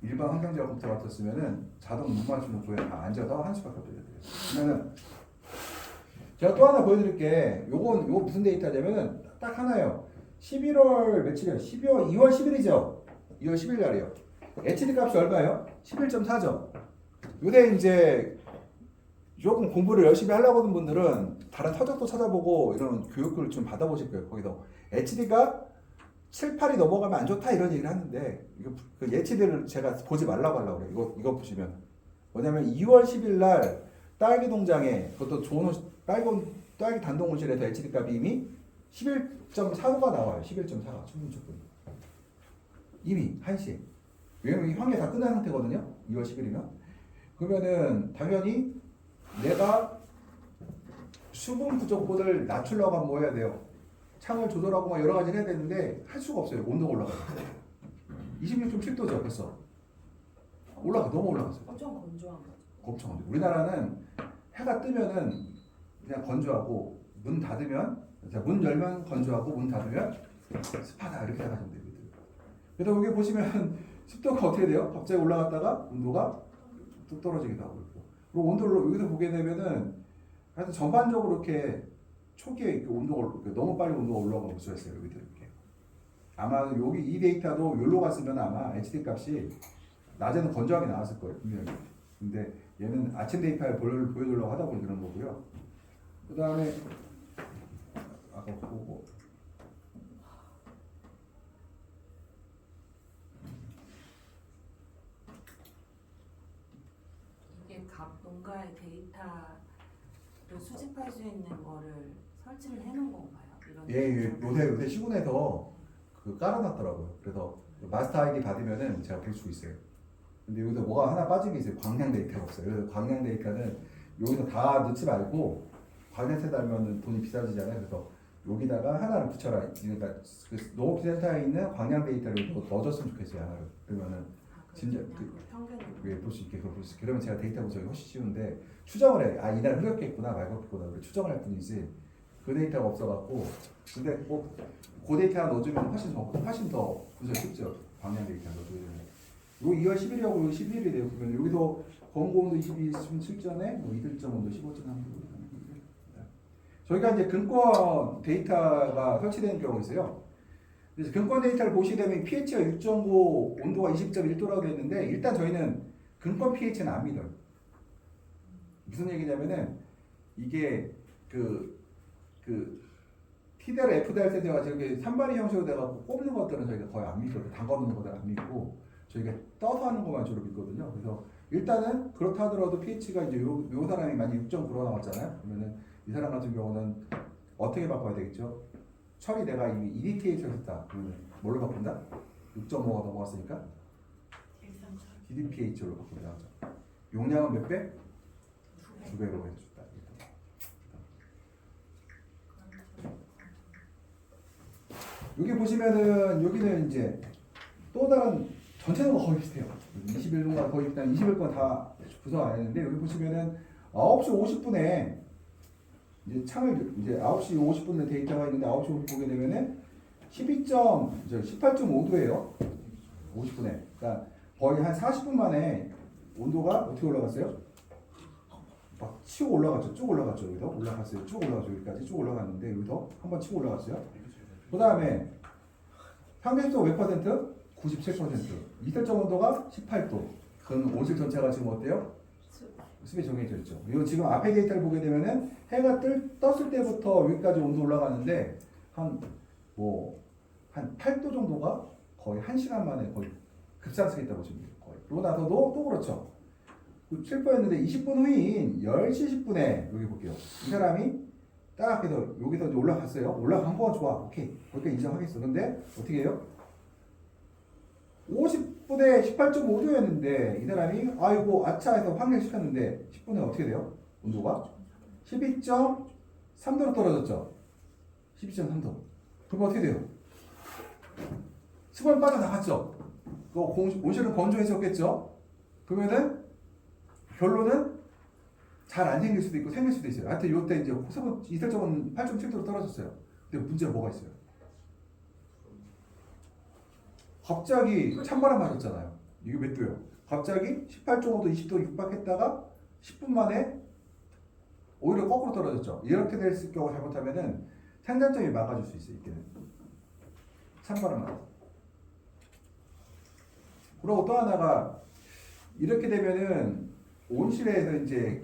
환경제어 컴퓨터 같았으면은 자동 못 맞추는 도에 다 앉아서 한 수밖에 없어요. 그러면은 제가 또 하나 보여드릴게. 요거 무슨 데이터냐면은 딱 하나예요. 11월 며칠이에요? 2월 10일이죠. 2월 10일 날이에요. HD 값이 얼마예요? 11.4죠. 요새 이제 조금 공부를 열심히 하려고 하는 분들은 다른 서적도 찾아보고 이런 교육을 좀 받아보실 거예요. 거기서 HD가 7, 8이 넘어가면 안 좋다 이런 얘기를 하는데 그 HD를 제가 보지 말라고 하려고 그래요. 이거 보시면 뭐냐면 2월 10일 날 딸기 농장에 그것도 좋은 딸기 단독 온실에서 HD 값이 이미 11.45가 나와요. 11.4가 충분히 이미 1시에 왜냐면 이 환기 다 끝난 상태거든요. 2월 10일이면 그러면은 당연히 내가 수분 부족보다를 낮추려고 하면 뭐 해야 돼요? 창을 조절하고 막 여러 가지를 해야 되는데 할 수가 없어요. 온도가 올라가요. 26.7도죠 벌써. 너무 올라갔어요. 엄청 건조한 거죠. 엄청 건조. 우리나라는 해가 뜨면은 그냥 건조하고 문 닫으면 문 열면 건조하고 문 닫으면 습하다 이렇게 생각하시면 돼요. 그래서 여기 보시면 습도가 어떻게 돼요? 갑자기 올라갔다가 온도가 뚝 떨어지기도 하고 있고. 그리고 온도를 여기서 보게 되면은 하여튼 전반적으로 이렇게 초기에 이렇게 온도가 너무 빨리 온도가 올라가고 있어요. 여기도 이렇게. 아마 여기 이 데이터도 여기로 갔으면 아마 HD 값이 낮에는 건조하게 나왔을 거예요. 분명히. 근데 얘는 아침 데이터를 보여주려고 하다 보니 그런 거고요. 그 다음에 아까 보고 이게 각 농가의 데이터를 수집할 수 있는 거를 설치를 해놓은 건가요? 예, 요새 시군에서 그 깔아놨더라고요. 그래서 마스터 아이디 받으면은 제가 볼 수 있어요. 근데 여기서 뭐가 하나 빠진 게 있어요. 광량 데이터가 없어요. 그래서 광량 데이터는 여기서 다 넣지 말고 광량세 달면은 돈이 비싸지잖아요. 그래서 여기다가 하나를 붙여라. 그러니까 그 농업센터에 있는 광량 데이터를 넣어줬으면 좋겠어요. 하나를. 그러면은 진짜 평균을 볼 수 있게 그럴 수 있게. 그러면 제가 데이터 분석이 훨씬 쉬운데 추정을 해. 이날 흐렸겠구나 말겠구나. 추정을 할 뿐이지. 그 데이터가 없어갖고. 근데 그 데이터 하나 넣어주면 훨씬 더 분석 쉽죠. 광량 데이터 넣어주면. 요 2월 10일이하고 11일이 돼요. 그러면 여기도 검고 온도 22.7전에 뭐 이들점 온도 15.3도. 저희가 이제 근권 데이터가 설치되는 경우가 있어요. 그래서 근권 데이터를 보시게 되면 pH가 6.9, 온도가 20.1도라고 되어 있는데 일단 저희는 근권 pH는 안 믿어요. 무슨 얘기냐면은 이게 그 T대로 F대로 돼가지고 이렇게 산발이 형식으로 돼가지고 꼽는 것들은 저희가 거의 안 믿거든요. 담가놓는 것들은 안 믿고 저희가 떠서 하는 것만 주로 믿거든요. 그래서 일단은 그렇다 하더라도 pH가 이제 요 사람이 만약 6.9로 나왔잖아요. 그러면은 이 사람 같은 경우는 어떻게 바꿔야 되겠죠? 철이 내가 이미 EDTH를 했다. 그러면 뭘로 바꾼다? 6.5가 넘어갔으니까 DDPH로 바꾼다 하죠. 용량은 몇 배? 2배로 해줬다. 여기 보시면은 여기는 이제 또 다른 전체는 거의 비슷해요. 21분과 거의 일단 21분 다 구성 안 했는데 여기 보시면은 9시 50분에 이제 창을 이제 9시 50분에 데이터가 있는데 9시 50분 보게 되면은 18.5도예요. 50분에. 그러니까 거의 한 40분 만에 온도가 어떻게 올라갔어요? 막 치고 올라갔죠. 쭉 올라갔죠. 여기서 올라갔어요. 쭉 올라갔죠. 여기까지 쭉 올라갔는데 여기서 한번 치고 올라갔어요. 그 다음에 상대수도 몇 퍼센트? 97%. 이틀점 온도가 18도. 그건 온실 전체가 지금 어때요? 습이 정해져 있죠. 이거 지금 앞에 데이터를 보게 되면은 해가 떴을 때부터 여기까지 온도 올라가는데 한 8도 정도가 거의 1시간 만에 거의 급상승했다고 보시면 돼요. 거의. 그러고 나서도 또 그렇죠. 7%였는데 20분 후인 10시 10분에 여기 볼게요. 이 사람이 딱 해서 여기서 이제 올라갔어요. 올라간 거 좋아. 오케이. 거기까지 인정하겠어. 근데 어떻게 해요? 50분에 18.5도였는데 이 사람이 아이고 아차 해서 확률시켰는데 10분에 어떻게 돼요? 온도가 12.3도로 떨어졌죠. 12.3도. 그럼 어떻게 돼요? 수분 빠져나갔죠. 온실은 건조해졌겠죠. 그러면은 결론은 잘 안 생길 수도 있고 생길 수도 있어요. 하여튼 이때 이제 수분 이슬점은 8.7도로 떨어졌어요. 근데 문제가 뭐가 있어요? 갑자기 찬바람 맞았잖아요. 이게 몇 도요? 갑자기 18.5도, 20도 육박했다가 10분 만에 오히려 거꾸로 떨어졌죠. 이렇게 됐을 경우 잘못하면은 생산점이 막아줄 수 있어요. 이때는 찬바람 맞아서. 그리고 또 하나가 이렇게 되면은 온실에서 이제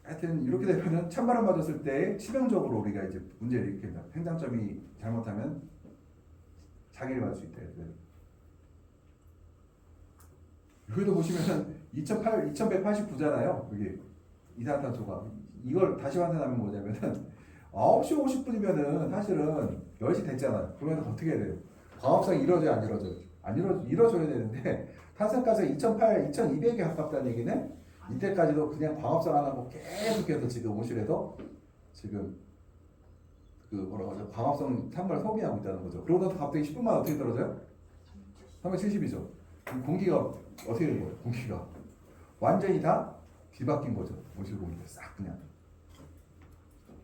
하여튼 이렇게 되면은 찬바람 맞았을 때 치명적으로 우리가 이제 문제를 일으킵니다. 생산점이 잘못하면 장애를 받을 수 있다. 여기도 보시면은 2189잖아요. 여기 이산화탄소가. 이걸 다시 환산하면 뭐냐면은 9시 50분이면은 사실은 10시 됐잖아요. 그러면 어떻게 해야 돼요? 광합성이 이루어져요, 안 이루어져요? 이루어져야 되는데 탄산가스가 2200에 가깝다는 얘기는 이때까지도 그냥 광합성 안 하고 계속해서 지금 온실에서 지금 뭐라고 하죠? 광합성 산물을 소비하고 있다는 거죠. 그러고 나서 갑자기 10분 만에 어떻게 떨어져요? 370이죠. 공기가 어떻게 된 거예요? 공기가 완전히 다 뒤바뀐 거죠. 온실 공기가 싹 그냥.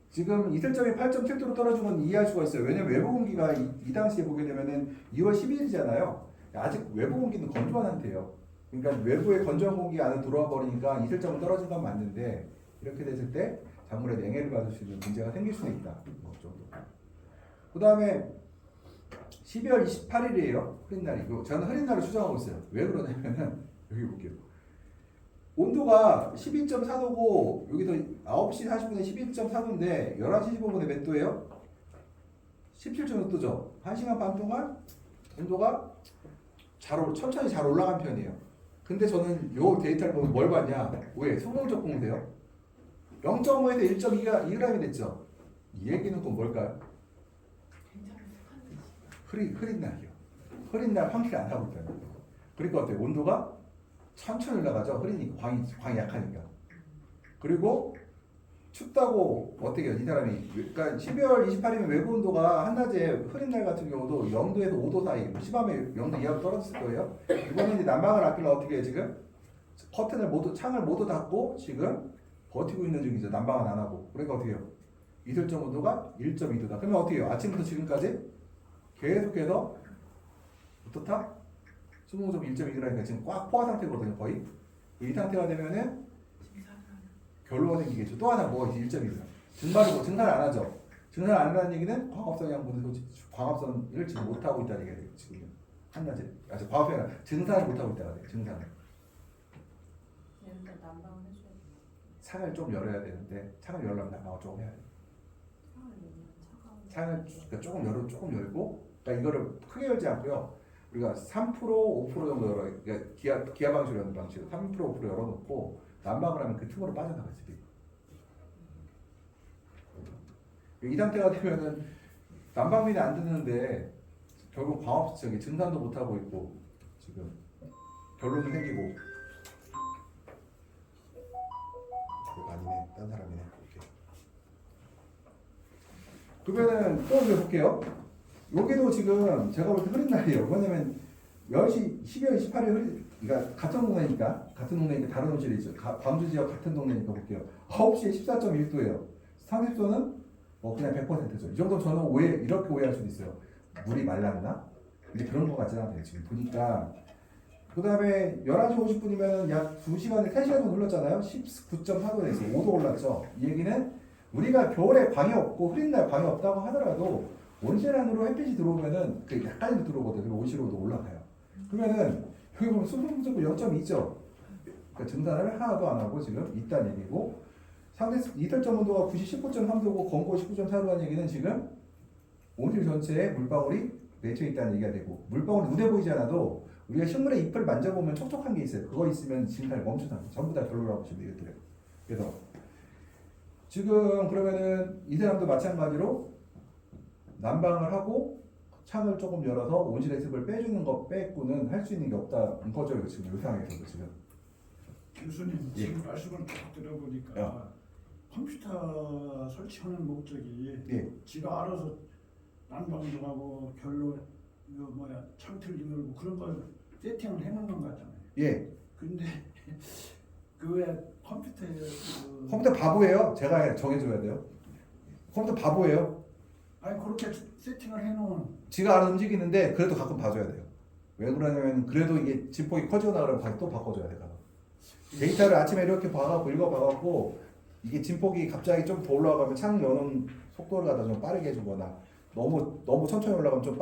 지금 이슬점이 8.7도로 떨어진 건 이해할 수가 있어요. 왜냐면 외부 공기가 이 당시에 보게 되면은 2월 12일이잖아요. 아직 외부 공기는 건조한 상태예요. 그러니까 외부의 건조한 공기가 안에 들어와 버리니까 이슬점은 떨어진 건 맞는데 이렇게 됐을 때 작물에 냉해를 받을 수 있는 문제가 생길 수는 있다. 그 다음에 12월 28일이에요. 흐린 날이고 저는 흐린 날을 추정하고 있어요. 왜 그러냐면은 여기 볼게요. 온도가 12.4도고 여기서 9시 40분에 11.4도인데 11시 15분에 몇 도예요? 17.6도죠. 1시간 반 동안 온도가 천천히 잘 올라간 편이에요. 근데 저는 요 데이터를 보면 뭘 봤냐? 왜? 소금적 공세요. 0.5에서 1.2g이 됐죠. 이 얘기는 또 뭘까요? 흐린 날이요. 흐린 날 환기를 안 하고 있다는 거예요. 그러니까 어때요? 온도가 천천히 올라가죠. 흐리니까 광이 약하니까. 그리고 춥다고 어떻게 해요? 이 사람이 그러니까 12월 28일이면 외부 온도가 한낮에 흐린 날 같은 경우도 0도에서 5도 사이, 심하면 0도 이하로 떨어졌을 거예요. 이번에 이제 난방을 아끼려고 어떻게 해요? 지금 창을 모두 닫고 지금 버티고 있는 중이죠. 난방은 안 하고. 그러니까 어떻게 해요? 이슬점 온도가 1.2도다. 그러면 어떻게 해요? 아침부터 지금까지 계속해서 어떻다? 수능점 1.2도라니까 지금 꽉 포화 상태거든요. 거의. 이 상태가 되면은 결로가 생기겠죠. 또 하나 뭐 일점이 있어요. 증산을 안 하죠. 증산을 안 한다는 얘기는 광합성 양분은 광합성을 지금 못 하고 있다는 얘기가 돼요. 지금 한 가지 아직 광합성이 아니라 증산을 못 하고 있다가 돼요. 증산을. 일단 난방을 해줘야 돼. 창을 좀 열어야 되는데 창을 열려면 난방을 조금 해야 돼요. 창을 그러니까 조금 열고 그러니까 이거를 크게 열지 않고요. 우리가 3% 5% 정도 열어 그러니까 기하 방식으로 여는 방식으로 3% 5% 열어놓고 난방을 하면 그 틈으로 빠져나가요. 집이. 이 상태가 되면은 난방비는 안 드는데 결국 광합 저기 증산도 못 하고 있고 지금 결론은 생기고 아니네 딴 사람이네. 그러면은 또 이제 볼게요. 여기도 지금 제가 볼 때 흐린 날이에요. 왜냐면 10시 12월 28일 그러니까 같은 동네니까 다른 온실이 있죠. 광주 지역 같은 동네니까 볼게요. 9시에 14.1도예요. 상습도는 뭐 그냥 100%죠. 이 정도 저는 이렇게 오해할 수도 있어요. 물이 말랐나? 근데 그런 거 같지는 않아요. 지금 보니까. 그 다음에 11시 50분이면 약 2시간에 3시간 정도 흘렀잖아요. 19.4도에 있어 5도 올랐죠. 이 얘기는 우리가 겨울에 광이 없고 흐린 날 광이 없다고 하더라도 온실 안으로 햇빛이 들어오면은 그 약간은 들어오거든요. 그리고 온실로도 올라가요. 그러면은 여기 보면 수분 부족도 0.2죠. 그러니까 증산을 하나도 안 하고 지금 있다는 얘기고 상대 이탈점 온도가 19.3도고 건고 19.4도라는 얘기는 지금 온실 전체에 물방울이 맺혀 있다는 얘기가 되고 물방울이 눈에 보이지 않아도 우리가 식물의 잎을 만져보면 촉촉한 게 있어요. 그거 있으면 증산이 멈춘다는 거예요. 전부 다 결로라고 보시면 되겠더라고요. 그래서 지금 그러면은 이 사람도 마찬가지로 난방을 하고 창을 조금 열어서 온실의 습을 빼주는 것 빼고는 할 수 있는 게 없다는 거죠. 지금 이 상황에서도 지금. 교수님 예. 지금 말씀을 쭉 들어보니까 컴퓨터 설치하는 목적이 예. 지가 알아서 난방도 하고 결로 창틀 열고 그런 걸 세팅을 해놓는 것 같잖아요. 예. 근데 그 왜 컴퓨터에 컴퓨터 바보예요. 제가 정해줘야 돼요. 컴퓨터 바보예요. 아니 그렇게 세팅을 해놓은 지가 알아서 움직이는데 그래도 가끔 봐줘야 돼요. 왜 그러냐면 그래도 이게 진폭이 커지거나 그러면 다시 또 바꿔줘야 돼요. 데이터를 아침에 이렇게 봐갖고 읽어봐갖고 이게 진폭이 갑자기 좀 더 올라가면 창 여는 속도를 갖다 좀 빠르게 해주거나 너무 천천히 올라가면 좀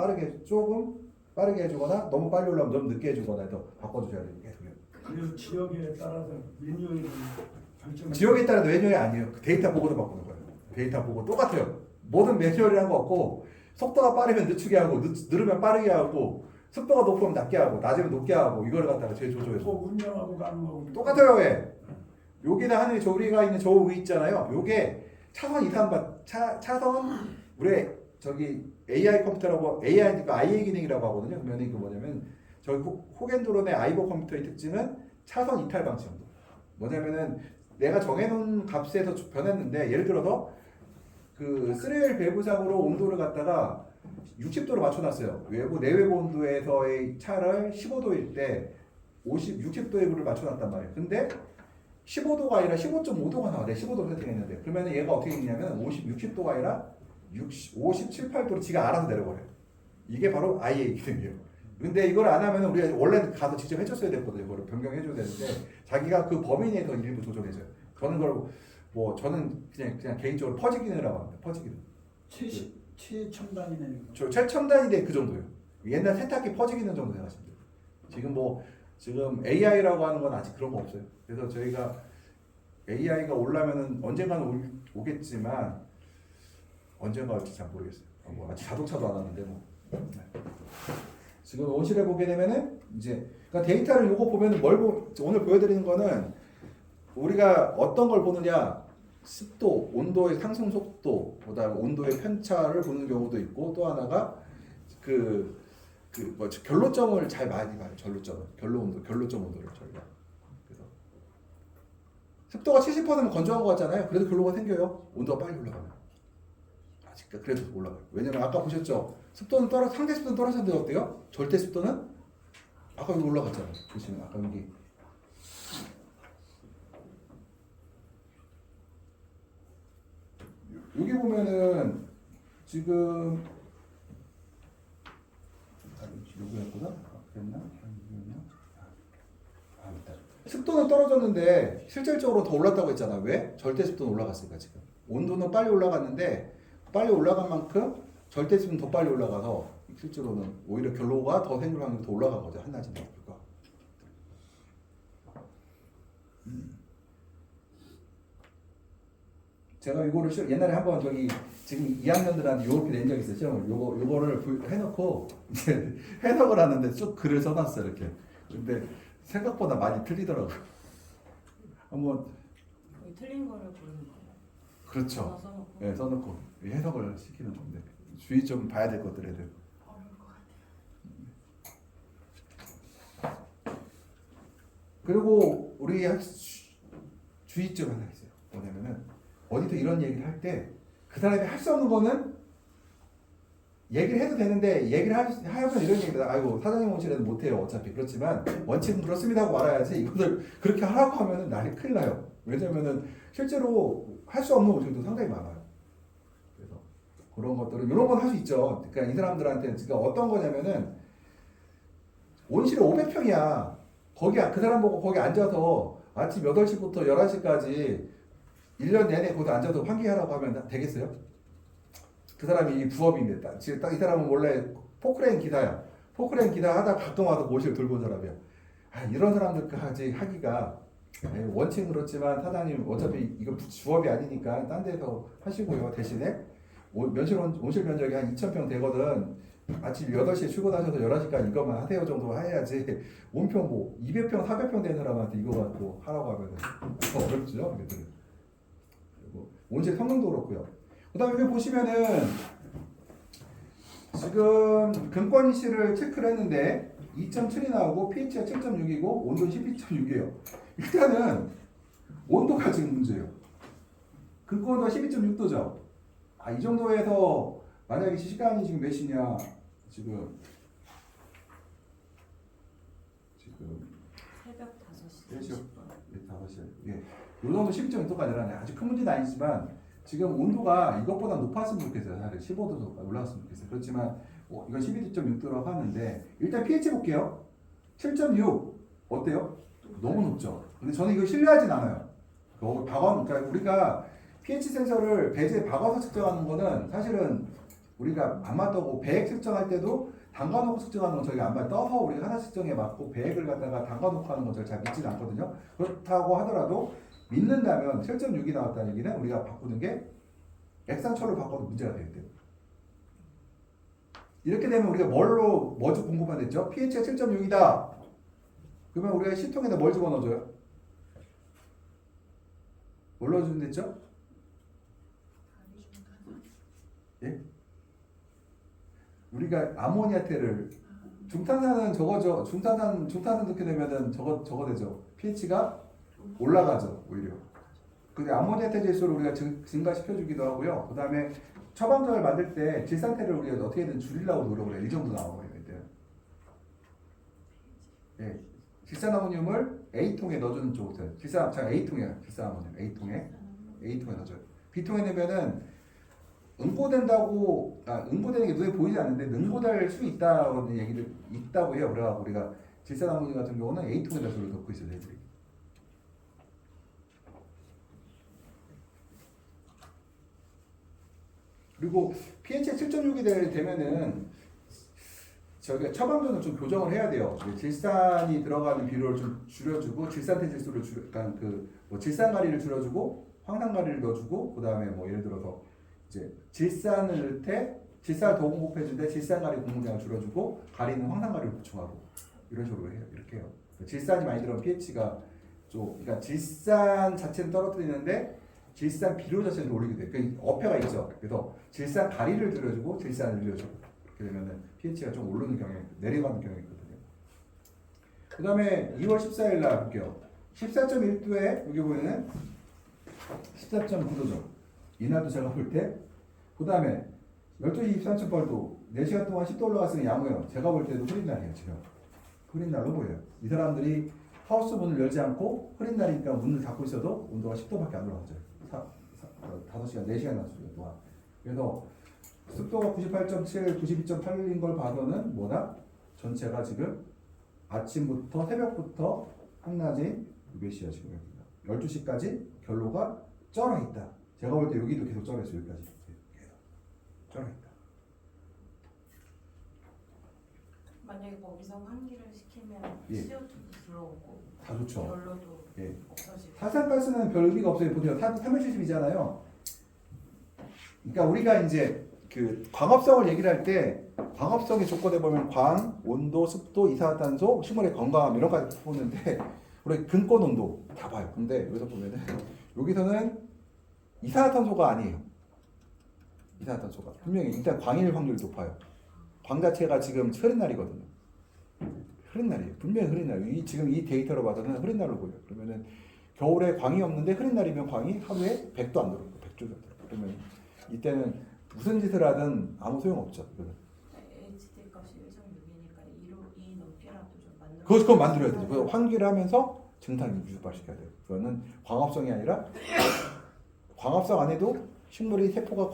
조금 빠르게 해주거나 너무 빨리 올라가면 너무 늦게 해주거나 해서 바꿔주셔야 돼요. 계속요. 그래서 지역에 따라서 매뉴얼을 결정. 지역에 따라 매뉴얼이 아니에요. 그 데이터 보고도 바꾸는 거예요. 데이터 보고 똑같아요. 모든 매뉴얼이란 거 없고 속도가 빠르면 늦추게 하고 느리면 빠르게 하고 습도가 높으면 낮게 하고 낮으면 높게 하고 이걸 갖다가 제일 조조해서 또 운영하고 가는 거고 똑같아요. 왜? 여기다 하늘 우리가 있는 저 위 있잖아요. 요게 차선 차선 우리 저기 AI 컴퓨터라고 AI니까 IA 기능이라고 하거든요. 그러면 그 뭐냐면 저기 호겐드론의 아이보 컴퓨터의 특징은 차선 이탈 방식입니다. 뭐냐면은 내가 정해놓은 값에서 변했는데 예를 들어서 그 3L 배부상으로 온도를 갖다가 60도로 맞춰놨어요. 내외부 온도에서의 차를 15도일 때 60도의 불을 맞춰놨단 말이에요. 근데 15도가 아니라 15.5도가 나와. 내가 15도 세팅했는데 그러면 얘가 어떻게 되냐면 60도가 아니라 57, 8도로 지가 알아서 내려버려요. 이게 바로 IA 기능이에요. 근데 이걸 안 하면 우리가 원래 가서 직접 해줬어야 됐거든요. 이거를 변경해줘야 되는데 자기가 그 범위 내에서 일부 조정해줘요. 저는 그냥 개인적으로 퍼지 기능이라고 합니다. 퍼지 기능. 최첨단이네. 저 최첨단인데 그 정도예요. 옛날 세탁기 퍼지 기능 정도 생각하시면 돼요. 지금 AI라고 하는 건 아직 그런 거 없어요. 그래서 저희가 AI가 올라면은 언젠가는 오겠지만 언젠가 올지 잘 모르겠어요. 아직 자동차도 안 왔는데 뭐. 네. 지금 온실에 보게 되면은 이제 그러니까 데이터를 요거 보면은 오늘 보여드리는 거는 우리가 어떤 걸 보느냐 습도, 온도의 상승 속도, 그다음에 온도의 편차를 보는 경우도 있고 또 하나가 결로점을 잘 많이 봐요. 결로점 온도를 저희가. 그래서 습도가 70%면 건조한 것 같잖아요. 그래도 결로가 생겨요. 온도가 빨리 올라가면. 아직 그래도 올라가요. 왜냐면 아까 보셨죠? 상대 습도는 떨어졌는데 어때요? 절대 습도는 아까 여기 올라갔잖아요. 보시면 아까 여기. 여기 보면은 지금 여기였구나. 그랬나? 있다. 습도는 떨어졌는데 실질적으로 더 올랐다고 했잖아. 왜? 절대 습도는 올라갔으니까 지금. 온도는 빨리 올라갔는데 빨리 올라간 만큼 절대 습도는 더 빨리 올라가서 실제로는 오히려 결로가 더 생길 확률이 더 올라가거든. 한낮인데도 불구하고. 제가 이거를 옛날에 한번 저기 지금 2학년들한테 요렇게 낸 적이 있어요. 시험을 요거를 해놓고 이제 해석을 하는데 쭉 글을 써놨어요. 이렇게. 근데 생각보다 많이 틀리더라고요. 한번 거의 틀린 거를 고르는 거예요. 그렇죠. 하나 써놓고. 네, 써놓고 해석을 시키는 건데 주의 좀 봐야 될 것들 애들. 어려울 것 같아요. 그리고 우리 주의점 하나 있어요. 뭐냐면은 어디서 이런 얘기를 할 때 그 사람이 할 수 없는 거는 얘기를 해도 되는데 얘기를 하면 이런 얘기를 아이고 사장님 원칙에는 못해요 어차피 그렇지만 원칙은 그렇습니다 하고 말아야지 이것을 그렇게 하라고 하면은 난리 큰일 나요. 왜냐면은 실제로 할 수 없는 원칙도 상당히 많아요. 그래서 그런 것들은 이런 건 할 수 있죠. 그러니까 이 사람들한테 그러니까 어떤 거냐면은 온실이 500평이야. 거기 그 사람 보고 거기 앉아서 아침 8시부터 11시까지 1년 내내 거기 앉아서 환기하라고 하면 되겠어요? 그 사람이 부업인데 지금 딱 이 사람은 원래 포크레인 기사야. 포크레인 기사 하다 가끔 와서 모실 돌고 온 사람이야. 이런 사람들까지 하기가 원칙은 그렇지만 사장님 어차피 이거 주업이 아니니까 딴 데서 하시고요. 대신에 온실 면적이 한 2,000평 되거든. 아침 8시에 출근하셔서 11시까지 이것만 하세요 정도 해야지 온평 뭐 200평 400평 되는 사람한테 이거 갖고 하라고 하면 어렵죠. 그리고 온실 성능도 그렇고요. 그 다음에 여기 보시면은 지금 근권이실을 체크를 했는데 2.7이 나오고 pH가 7.6이고 온도는 12.6이에요. 일단은 온도가 지금 문제예요. 근권도가 12.6도죠. 이 정도에서 만약에 시간이 지금 몇 시냐 지금 새벽 5시. 5시. 예. 요 정도 12.6도까지 내려가네. 아주 큰 문제는 아니지만 지금 온도가 이것보다 높았으면 좋겠어요. 사실 15도 올라갔으면 좋겠어요. 그렇지만 이건 12.6도라고 하는데 일단 pH 볼게요. 7.6 어때요? 너무 높죠. 근데 저는 이거 신뢰하진 않아요. 그러니까 우리가 pH 센서를 배지에 박아서 측정하는 거는 사실은 우리가 안 맞다고 배액 측정할 때도 담가놓고 측정하는 건 저희가 안 맞아요. 떠서 우리가 하나 측정에 맞고 배액을 갖다가 담가놓고 하는 건 저희 잘 믿지는 않거든요. 그렇다고 하더라도 믿는다면 7.6이 나왔다는 얘기는 우리가 바꾸는 게 액상철로 바꿔도 문제가 되겠대요. 이렇게 되면 우리가 뭐 공급하면 됐죠? pH가 7.6이다. 그러면 우리가 시통에다 뭘 집어넣어줘요? 뭘 넣어주면 됐죠? 예? 우리가 아모니아태를 중탄산은 저거죠. 중탄산 넣게 되면은 저거 되죠. pH가 올라가죠. 오히려. 근데 아모니아태 지수를 우리가 증가시켜 주기도 하고요. 그 다음에 처방전을 만들 때 질산태를 우리가 어떻게든 줄이려고 노력을 해요. 이 정도 나와요. 예. 질산아모늄을 A통에 넣어주는 쪽은 A통이에요. 질산아모늄 A통에 넣어줘요. B통에 넣으면은 응고되는 게 눈에 보이지 않는데 응고될 수 있다는 얘기를 있다고 해요. 그래갖고 우리가 질산아모늄 같은 경우는 A통에다 주로 넣고 있어요. 애들이. 그리고 pH가 7.6이 되면은 저희가 처방전을 좀 교정을 해야 돼요. 질산이 들어가는 비율을 좀 줄여주고 질산태 지수를 그러니까 질산 가리를 줄여주고 황산 가리를 넣어주고 그 다음에 뭐 예를 들어서 이제 질산을 넣을 때 질산을 더 공급해줄 때 질산 가리 공급량을 줄여주고 가리는 황산 가리를 보충하고 이런 식으로 해요. 이렇게 해요. 질산이 많이 들어가면 pH가 그러니까 질산 자체는 떨어뜨리는데 질산 비료 자체는 올리게 돼요. 그 어폐가 있죠. 그래서 질산 가리를 줄여주고 질산을 늘려주고 이렇게 되면은 pH가 좀 오르는 경향이 내려가는 경향이 있거든요. 그 다음에 2월 14일 날 볼게요. 14.1도에 여기 보면은 14.9도죠. 이날도 제가 볼 때. 그 다음에 12시 23.8도 4시간 동안 10도 올라갔으면 양호해요. 제가 볼 때도 흐린 날이에요. 지금 흐린 날로 보여요. 이 사람들이 하우스 문을 열지 않고 흐린 날이니까 문을 닫고 있어도 온도가 10도밖에 안 올라가죠. 5시간 4시간 낮추죠 동안. 그래서 습도가 98.7, 92.8인 걸 봐서는 뭐다? 전체가 지금 아침부터 새벽부터 한낮이 몇 시야 지금? 12시까지 결로가 쩔어 있다. 제가 볼 때 여기도 계속 쩔어 있어. 여기까지 계속 쩔어 있다. 만약에 거기서 환기를 시키면 예. CO2도 들어오고 다 좋죠. 결로도 예. 없어지고. 탈산가스는 별 의미가 없어요. 보세요. 370이잖아요. 그러니까 우리가 이제 그 광합성을 얘기를 할 때 광합성의 조건에 보면 광, 온도, 습도, 이산화탄소, 식물의 건강함 이런 가지 보는데 우리 근권 온도 다 봐요. 근데 여기서 보면은 여기서는 이산화탄소가 아니에요. 이산화탄소가 분명히 일단 광일 확률이 높아요. 광 자체가 지금 흐린 날이거든요. 흐린 날이에요. 분명히 흐린 날. 지금 이 데이터로 봐서는 흐린 날로 보여요. 그러면은 겨울에 광이 없는데 흐린 날이면 광이 하루에 100도 안 들어요. 100조 정도. 그러면 이때는 무슨 짓을 하든 아무 소용 없죠. HD 값이 1.6이니까 2 넘게라도 좀 만들어. 그건 만들어야 되죠. 그 환기를 하면서 증상을 유발시켜야 돼요. 그거는 광합성이 아니라 광합성 안에도 식물이 세포가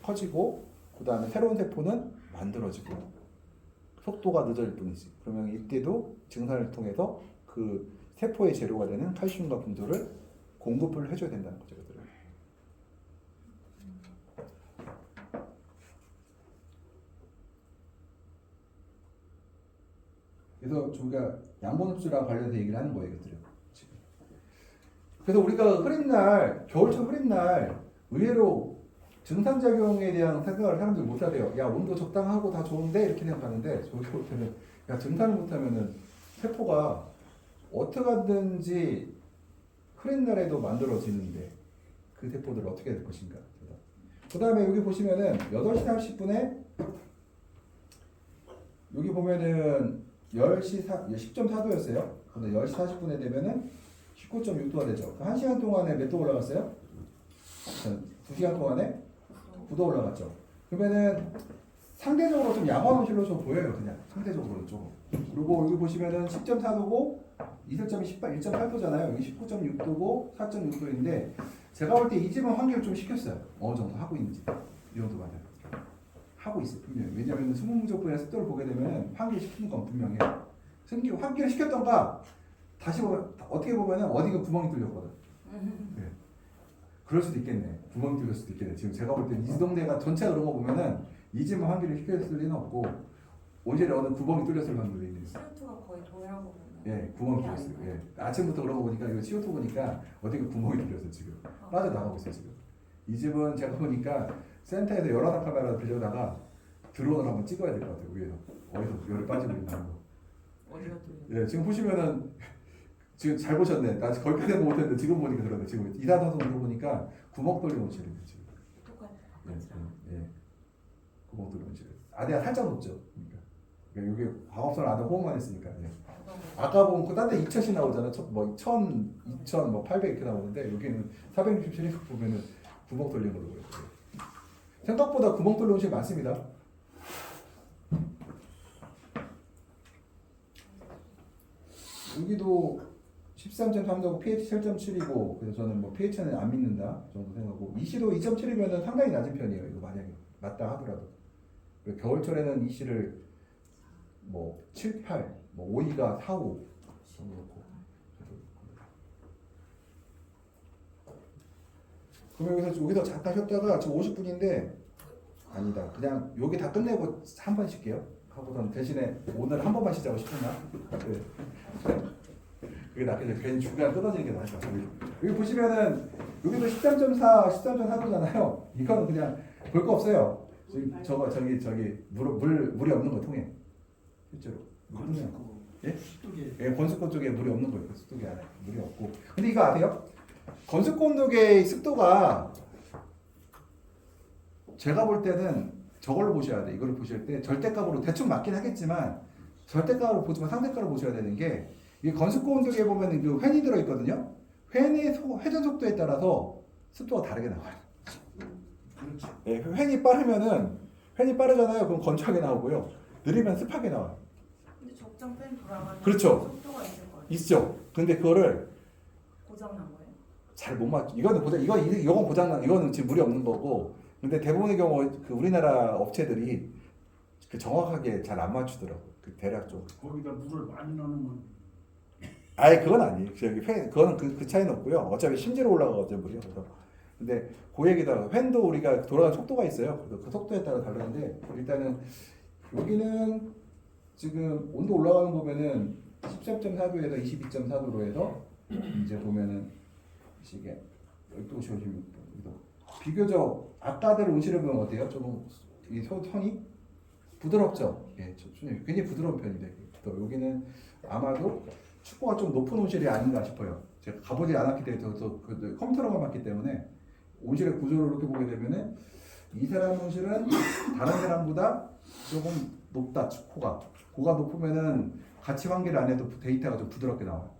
커지고 그 다음에 새로운 세포는 만들어지고 속도가 늦어질 뿐이지. 그러면 이때도 증상을 통해서 그 세포의 재료가 되는 칼슘과 분소를 공급을 해줘야 된다는 거죠. 그들은. 그래서 우리가 양분 흡수랑 관련해서 얘기를 하는 거예요, 이것들은. 지금. 그래서 우리가 흐린 날, 겨울철 흐린 날 의외로 증상작용에 대한 생각을 사람들이 못 하대요. 야, 온도 적당하고 다 좋은데 이렇게 생각하는데 저기 볼 때는 야, 증상을 못하면은 세포가 어떻게 하든지 흐린 날에도 만들어지는데 그 세포들 어떻게 될 것인가. 그 다음에 여기 보시면은 8시 30분에 여기 보면은 10.4도였어요. 근데 10시 40분에 되면은 19.6도가 되죠. 1시간 동안에 몇 도 올라갔어요? 2시간 동안에 9도 올라갔죠. 그러면은 상대적으로 좀 야간 온실로 좀 보여요. 그냥 상대적으로 좀. 그리고 여기 보시면은 10.4도고 이슬점이 1.8도잖아요. 여기 19.6도고 4.6도인데 제가 볼 때 이 집은 환기를 좀 시켰어요. 어느 정도 하고 있는지 이 정도 맞아요. 하고 있어요. 분명히. 왜냐하면 수분 부족분의 습도를 보게 되면 환기를 시키는 건 분명해요. 환기를 시켰던가 다시 보면 어떻게 보면은 어디가 구멍이 뚫렸거든. 네. 그럴 수도 있겠네. 구멍이 뚫릴 수도 있겠네. 지금 제가 볼 때 이 동네가 전체가 그런 거 보면은 이 집은 환기를 시켰을 리는 없고 오히려 어느 구멍이 뚫렸을 확률이 있어요. CO2가 거의 동일하고 보면. 예, 구멍이 뚫렸어요. 예. 아침부터 그런 거 보니까 이거 CO2 보니까 어디가 구멍이 뚫렸어 지금. 빠져 나가고 있어 지금. 이 집은 제가 보니까 센터에서 열화상 카메라 빌려다가 드론을 한번 찍어야 될 것 같아요. 위에서 어디서 열이 빠지고 있나 거. 어디가 뚫려? 예, 지금 보시면은 지금 잘 보셨네. 나 거기까지는 못했는데 지금 보니까 그러네. 지금 이산화탄소 보니까 구멍 뚫린 온실이네 지금. 똑같아. 예. 구멍 뚫린 온실. 아대가 살짝 높죠. 그러니까 여기 광합성을 안에 호흡만 했으니까. 예. 아까 보면 그딴데 2000씩 나오잖아. 뭐 1000, 2000, 뭐 800 이렇게 나오는데 여기는 467 보면은 구멍 뚫린 걸로 보여요. 생각보다 구멍 뚫린 온실 많습니다. 여기도 13.3도고 pH 7.7이고 그래서 저는 뭐 pH는 안 믿는다 정도 생각하고 이시도 2.7이면 상당히 낮은 편이에요. 이거 만약에 맞다 하더라도 겨울철에는 이시를 뭐 7, 8, 뭐 5위가 4, 5 정도 놓고 그러면 여기서 잠깐 쉬었다가 지금 50분인데 아니다 그냥 여기 다 끝내고 한 번 쉴게요. 하고선 대신에 오늘 한 번만 쉬자고 싶었나? 네. 그게 낫겠죠. 괜히 중간에 끊어지는 게 나을 것 같아요. 여기 보시면은 여기도 13.4, 13.4도잖아요. 이거는 그냥 볼 거 없어요. 저기 물이 없는 거 통해. 실제로. 예? 예, 건습권 쪽에 물이 없는 거예요. 습도계 안에 물이 없고. 근데 이거 아세요? 건습권독의 습도가 제가 볼 때는 저걸로 보셔야 돼. 이걸 보실 때 절대값으로 대충 맞긴 하겠지만 절대값으로 보지만 상대값으로 보셔야 되는 게 이 건습권 온도계에 보면 그 횡이 들어 있거든요. 횡의 회전 속도에 따라서 습도가 다르게 나와요. 그렇지. 예, 횡이 빠르잖아요. 그럼 건조하게 나오고요. 느리면 습하게 나와요. 근데 적정 팬 돌아가는 그렇죠. 속도가 있을 거예요. 있죠. 근데 그거를 고장 난 거예요? 잘 못 맞. 이거는 이거는 지금 물이 없는 거고. 근데 대부분의 경우 그 우리나라 업체들이 그 정확하게 잘 안 맞추더라고. 그 대략 좀. 거기다 물을 많이 넣으면 아예 그건 아니에요. 그거는 그 차이는 없고요. 어차피 심지로 올라가거든요, 물이. 그래서 근데 그 얘기다. 팬도 우리가 돌아가는 속도가 있어요. 그래서 그 속도에 따라 다르는데 일단은 여기는 지금 온도 올라가는 거 보면은 13.4도에서 22.4도로 해서 이제 보면은 이게 12도 56도 비교적 아까들 온실을 보면 어때요? 조금 이 선이 부드럽죠? 예, 굉장히 부드러운 편인데 여기는 아마도 축구가 좀 높은 온실이 아닌가 싶어요. 제가 가보지 않았기 때문에 그 컴퓨터로만 봤기 때문에 온실의 구조를 이렇게 보게 되면은 이 사람 온실은 다른 사람보다 조금 높다. 축구가 고가 높으면은 가치 관계를 안 해도 데이터가 좀 부드럽게 나와요.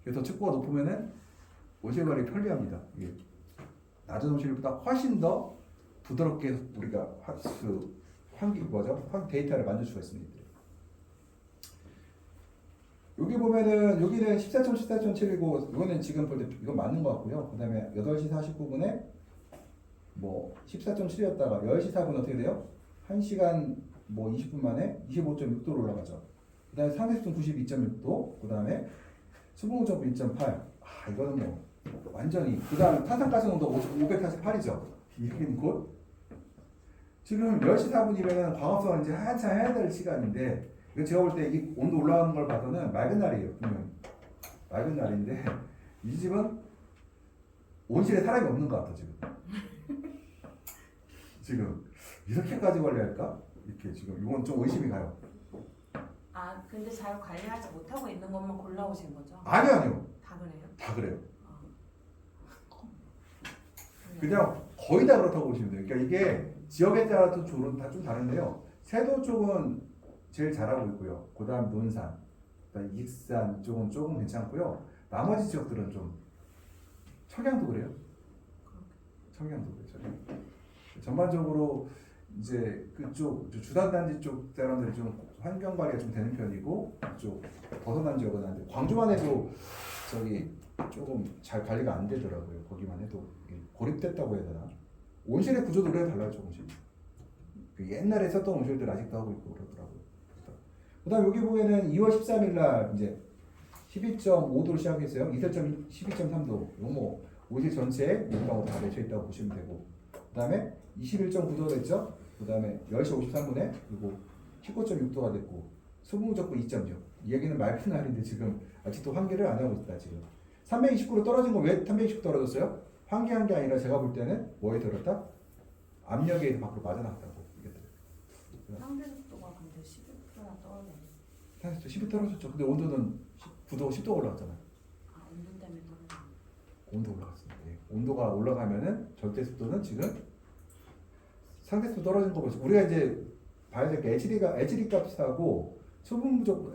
그래서 축구가 높으면은 온실 관리 편리합니다. 이게 낮은 온실보다 훨씬 더 부드럽게 우리가 데이터를 만들 수가 있습니다. 여기 보면은 여기는 14.7이고 이거는 지금 볼 때 이건 맞는 것 같고요. 그다음에 8시 49분에 뭐 14.7이었다가 10시 4분 어떻게 돼요? 1시간 뭐 20분 만에 25.6도로 올라가죠. 그다음에 상대수준 92.6도, 그다음에 수분무적 1.8. 아 이거는 뭐 완전히 그다음에 탄산가스 농도 548이죠. 이긴 곧 지금 10시 4분이면은 광합성을 이제 한참 해야 될 시간인데 이거 제가 볼 때 이 온도 올라가는 걸 봐서는 맑은 날이에요. 분명히 맑은 날인데 이 집은 온실에 사람이 없는 것 같아 지금 이렇게까지 관리할까? 이렇게 지금 이건 좀 의심이 가요. 아 근데 잘 관리하지 못하고 있는 것만 골라오신 거죠? 아니요. 다 그래요? 다 그래요. 네. 그냥 거의 다 그렇다고 보시면 돼요. 그러니까 이게 지역에 따라서 좀 다른데요. 세도 쪽은 제일 잘하고 있고요. 그다음 논산, 그다음 익산 쪽은 조금 괜찮고요. 나머지 지역들은 좀 청양도 그래요. 청양도 그래요. 전반적으로 이제 그쪽 주단단지 쪽 사람들이 좀 환경 관리가 좀 되는 편이고 쪽 벗어난 지역은 안 돼. 광주만 해도 저기 조금 잘 관리가 안 되더라고요. 거기만 해도 고립됐다고 해야 되나? 온실의 구조도 그래 달라요, 조금씩. 그 옛날에 썼던 온실들 아직도 하고 있고 그러더라고요. 그다음 여기 보면은 2월 13일 날 이제 12.5도로 시작했어요. 이슬점 12.3도. 이거 뭐 온실 전체에 온도가 다 맺혀 있다고 보시면 되고. 그다음에 21.9도가 됐죠. 그다음에 10시 53분에 그리고 19.6도가 됐고 수분무적도 2.6. 이 얘기는 맑은 날인데 지금 아직도 환기를 안 하고 있다 지금. 329로 떨어진 건 왜 329 떨어졌어요? 환기한 게 아니라 제가 볼 때는 뭐에 들었다? 압력에 의해서 밖으로 빠져나갔다고. 상대 속도가 근데 11도나 떨어져요. 상대 10이 떨어졌죠. 근데 온도는 9도, 10도 올라갔잖아요. 아 온도 때문에 떨어져요. 온도 올라갔습니다. 예. 온도가 올라가면은 절대 습도는 지금 상대 습도 떨어진 거 보죠. 우리가 이제 봐야 될 게 HD 값하고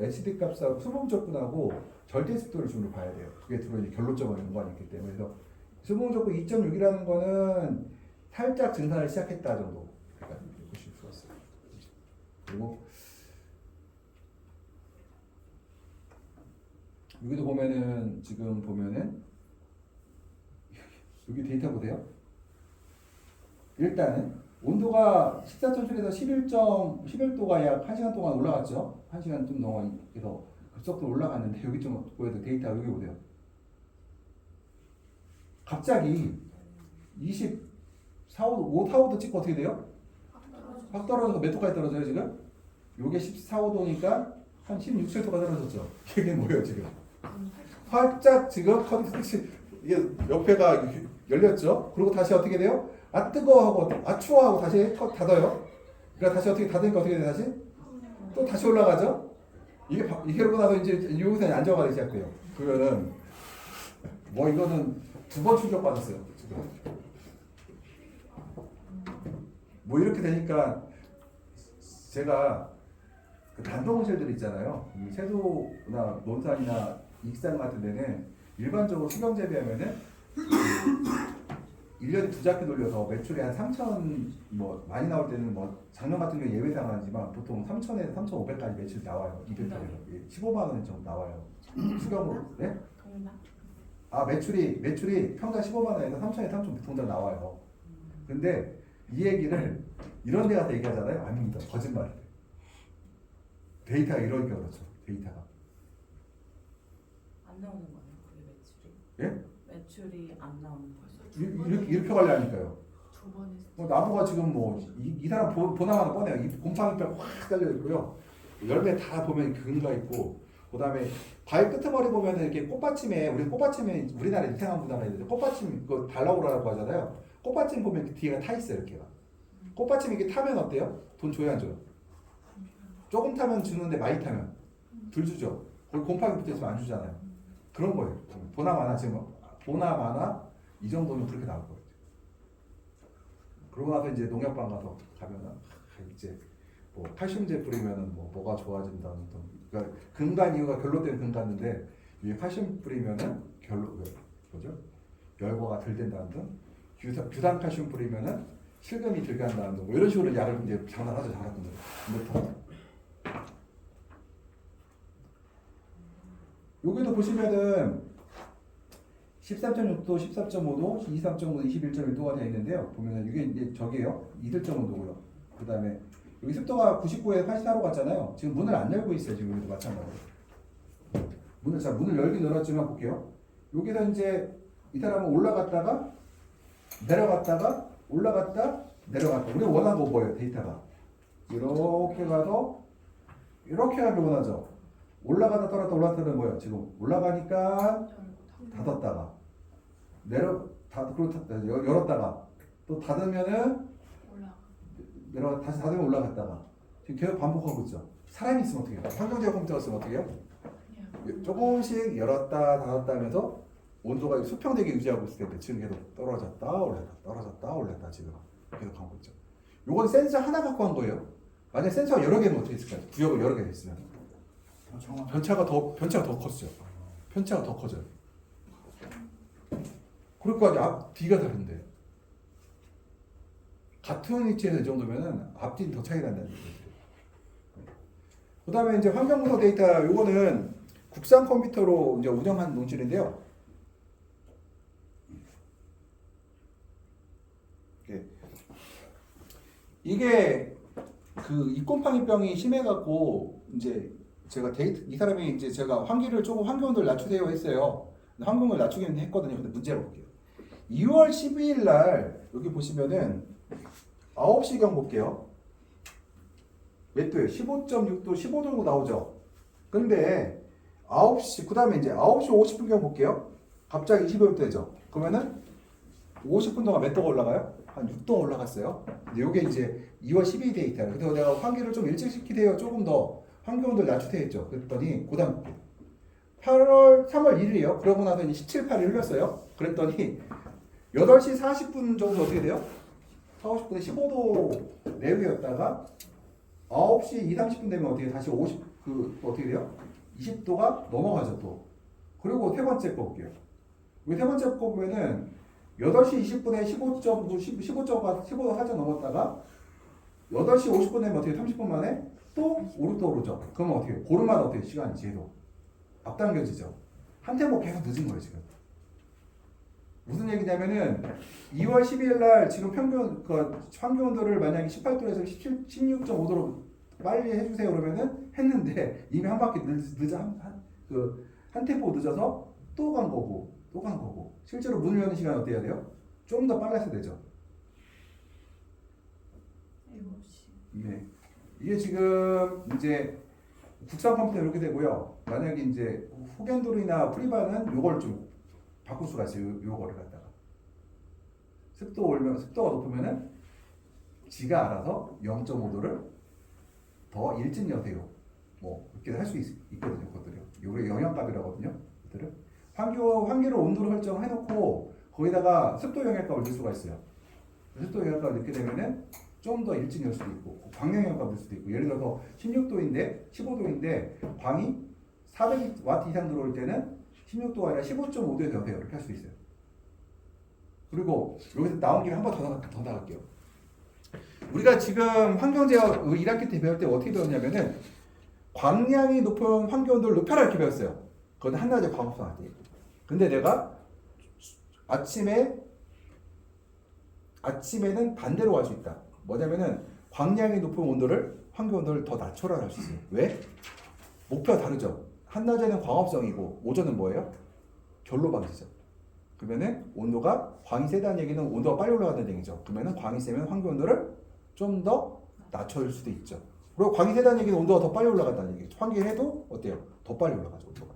HD 값하고 수분 부적분하고 절대 습도를 주로 봐야 돼요. 그게 주로 이제 결론적으로 연관이 있기 때문에 그래서 수분 부적분 2.6이라는 거는 살짝 증산을 시작했다 정도. 그러니까 보실 수가 있어요. 그리고 여기도 보면은 지금 보면은 여기 데이터 보세요. 일단은 온도가 14.7에서 11도가 약 1시간 동안 올라갔죠. 1시간 좀 동안에서 급속도로 올라갔는데 여기 좀 보여도 데이터 여기 보세요. 갑자기 24도, 4도 찍고 어떻게 돼요? 확 떨어져서 몇 도까지 떨어져요 지금? 요게 14도니까 한 16도가 떨어졌죠. 이게 뭐예요 지금? 활짝 지금 이게 옆에가 열렸죠. 그리고 다시 어떻게 돼요? 아 뜨거워하고 아 추워하고 다시 닫아요. 그러니까 다시 어떻게 닫으니까 어떻게 돼 다시? 또 다시 올라가죠. 이게 그러고 나서 이제 여기서 안정화가 되기 시작돼요. 그러면은 뭐 이거는 2번 충격 받았어요 지금. 뭐 이렇게 되니까 제가 그 단독온실들 있잖아요. 세도나 논산이나 익산 같은 데는 일반적으로 수경 재배하면은 1년에 2작기 돌려서 매출이 한 3천 뭐 많이 나올 때는 뭐 작년 같은 경우 예외 상황이지만 보통 3천에서 3,500까지 매출 나와요. 200까지 15만 원 정도 나와요. 수경으로. 네? 동남? 아 매출이 평당 15만 원에서 3천에서 3,100 나와요. 근데 이 얘기를 이런 데 가서 얘기하잖아요. 아닙니다. 거짓말. 데이터가 이러니까 그렇죠. 데이터가. 안 나오는 거네요. 그게 매출이. 예? 매출이 안 나오는 거죠. 이렇게 가려니까요. 두 번 했어요. 나무가 지금 뭐 이 사람 보나마나 뻔해요. 이 곰팡이뼈 확 달려 있고요. 열매 다 보면 근가 있고, 그다음에 바위 끄트머리 보면 이렇게 꽃받침에 우리나라 이상한 문화가 있는데 꽃받침 그 달라오라고 하잖아요. 꽃받침 보면 이렇게 뒤가 타 있어요. 이렇게가. 꽃받침 이렇게 타면 어때요? 돈 줘야 안 줘요? 조금 타면 주는데 많이 타면 덜 주죠. 거기 곰팡이 붙어 있으면 안 주잖아요. 그런 거예요. 보나마나 지금 보나마나 이 정도면 그렇게 나올 거예요. 그러고 나서 이제 농약방 가서 가면은 이제 뭐 칼슘제 뿌리면은 뭐가 좋아진다는 등, 그러니까 근간 이유가 결로된 근간인데 이 칼슘 뿌리면은 뭐죠? 열과가 덜 된다는 등, 규산 칼슘 뿌리면은 실금이 덜 간다는 등, 뭐 이런 식으로 약을 이제 장난하죠, 장난꾼들. 여기도 보시면은 13.6도, 14.5도, 23.5도, 21.1도가 되어 있는데요. 보면은 이게 이제 저기예요. 2.5도고요. 그 다음에 여기 습도가 99에서 84로 갔잖아요. 지금 문을 안 열고 있어요. 지금 여기도 마찬가지로. 문을 열긴 열었지만 볼게요. 여기서 이제 이 사람은 올라갔다가 내려갔다가 올라갔다 내려갔다. 우리가 원하는 거 뭐예요? 데이터가 이렇게 가서 이렇게 가길 원하죠. 올라가다 떨어졌다 올라갔다는 뭐예요? 지금 올라가니까 닫았다가 열었다가 또 닫으면은 다시 닫으면 올라갔다가 지금 계속 반복하고 있죠. 사람이 있으면 어떻게 해요? 환경제어 컴퓨터가 있으면 어떻게 해요? 조금씩 열었다 닫았다 하면서 온도가 수평되게 유지하고 있을 텐데 지금 계속 떨어졌다 올랐다 떨어졌다 올랐다 지금 계속 하고 있죠. 요건 센서 하나 갖고 한 거예요. 만약 센서가 여러 개면 어떻게 했을까요? 구역을 여러 개 있으면 편차가 더 컸죠. 편차가 더 커져요. 그럴 거 아니야. 뒤가 다른데 같은 위치에서 이 정도면은 앞뒤는 더 차이가 난다는 얘기죠. 그 다음에 이제 환경분석 데이터, 요거는 국산 컴퓨터로 이제 운영한 논술인데요. 이게 그 입곰팡이병이 심해갖고 이제 이 사람이 이제 제가 환경을 낮추세요 했어요. 환경을 낮추기는 했거든요. 근데 문제를 볼게요. 2월 12일 날 여기 보시면은 9시경 볼게요. 몇 도예요? 15.6도, 15도로 나오죠. 근데 9시, 그 다음에 이제 9시 50분경 볼게요. 갑자기 25도죠. 그러면은 50분 동안 몇 도가 올라가요? 한 6도가 올라갔어요. 근데 이게 이제 2월 12일 데이터예요. 그래서 내가 환기를 좀 일찍 시키세요. 조금 더 환경온도를 낮추세요 했죠. 그랬더니 그 다음 3월 1일이에요. 그러고 나서 이제 17, 8일 흘렸어요. 그랬더니 8시 40분 정도 어떻게 돼요? 4, 50분에 15도 내외였다가 9시 2, 30분 되면 어떻게 다시 어떻게 돼요? 20도가 넘어가죠 또. 그리고 세 번째 거 볼게요. 세 번째 거 보면은 8시 20분에 15도 살짝 넘었다가 8시 50분 되면 어떻게 30분 만에 또 5도 오르죠. 그러면 어떻게 해요? 고름마다 어떻게 시간이 계속 앞당겨지죠. 한 템포 계속 늦은 거예요 지금. 무슨 얘기냐면은 2월 12일 날 지금 평균 환경 온도를 만약에 18도에서 16.5도로 빨리 해주세요 그러면은 했는데 이미 한 바퀴 한 템포 늦어서 또 간 거고 실제로 문을 여는 시간 어떻게 해야 돼요? 좀 더 빨라서 되죠. 7시. 네. 이게 지금 이제 국산 컴퓨터 이렇게 되고요. 만약에 이제 후겐돌이나 프리바는 요걸 좀 바꿀 수가 있어요. 요거를 갖다가 습도가 높으면은 지가 알아서 0.5도를 더 일찍 여세요. 뭐 이렇게 할 수 있거든요. 그것들이요. 요게 영향값이라거든요. 그것들은 환기로 온도를 설정을 해놓고 거기다가 습도 영향값을 넣을 수가 있어요. 습도 영향값을 넣게 되면은 좀 더 일찍 열 수도 있고 광량 영향값을 넣을 수도 있고 예를 들어서 16도인데 15도인데 광이 400W 이상 들어올 때는 16도가 아니라 15.5도에 여세요. 이렇게 할 수 있어요. 그리고 여기서 나온 김에 한 번 더 나갈게요. 우리가 지금 환경제어 1학기 때 배울 때 어떻게 배웠냐면은 광량이 높은 환경 온도를 높여라 이렇게 배웠어요. 그건 한 가지 과목성 아니에요. 근데 내가 아침에는 반대로 갈 수 있다. 뭐냐면은 광량이 높은 온도를 환경 온도를 더 낮춰라 할 수 있어요. 왜? 목표가 다르죠. 한낮에는 광합성이고 오전은 뭐예요? 결로방지죠. 그러면은 온도가 광이 세다는 얘기는 온도가 빨리 올라간다는 얘기죠. 그러면은 광이 세면 환기 온도를 좀 더 낮춰줄 수도 있죠. 그리고 광이 세다는 얘기는 온도가 더 빨리 올라간다는 얘기죠. 환기를 해도 어때요? 더 빨리 올라가죠, 온도가.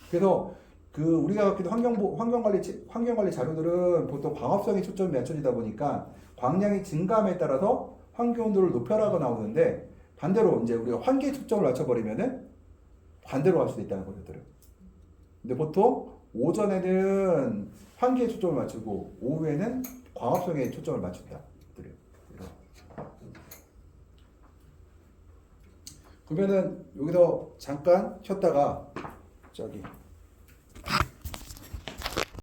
그래서 그 우리가 갖고 있는 환경관리 자료들은 보통 광합성에 초점이 맞춰지다 보니까 광량이 증가함에 따라서 환기 온도를 높여라가 나오는데 반대로 이제 우리가 환기에 초점을 맞춰버리면은 반대로 갈 수도 있다는 거죠. 근데 보통 오전에는 환기에 초점을 맞추고 오후에는 광합성에 초점을 맞춘다. 그러면은 여기서 잠깐 쉬었다가 저기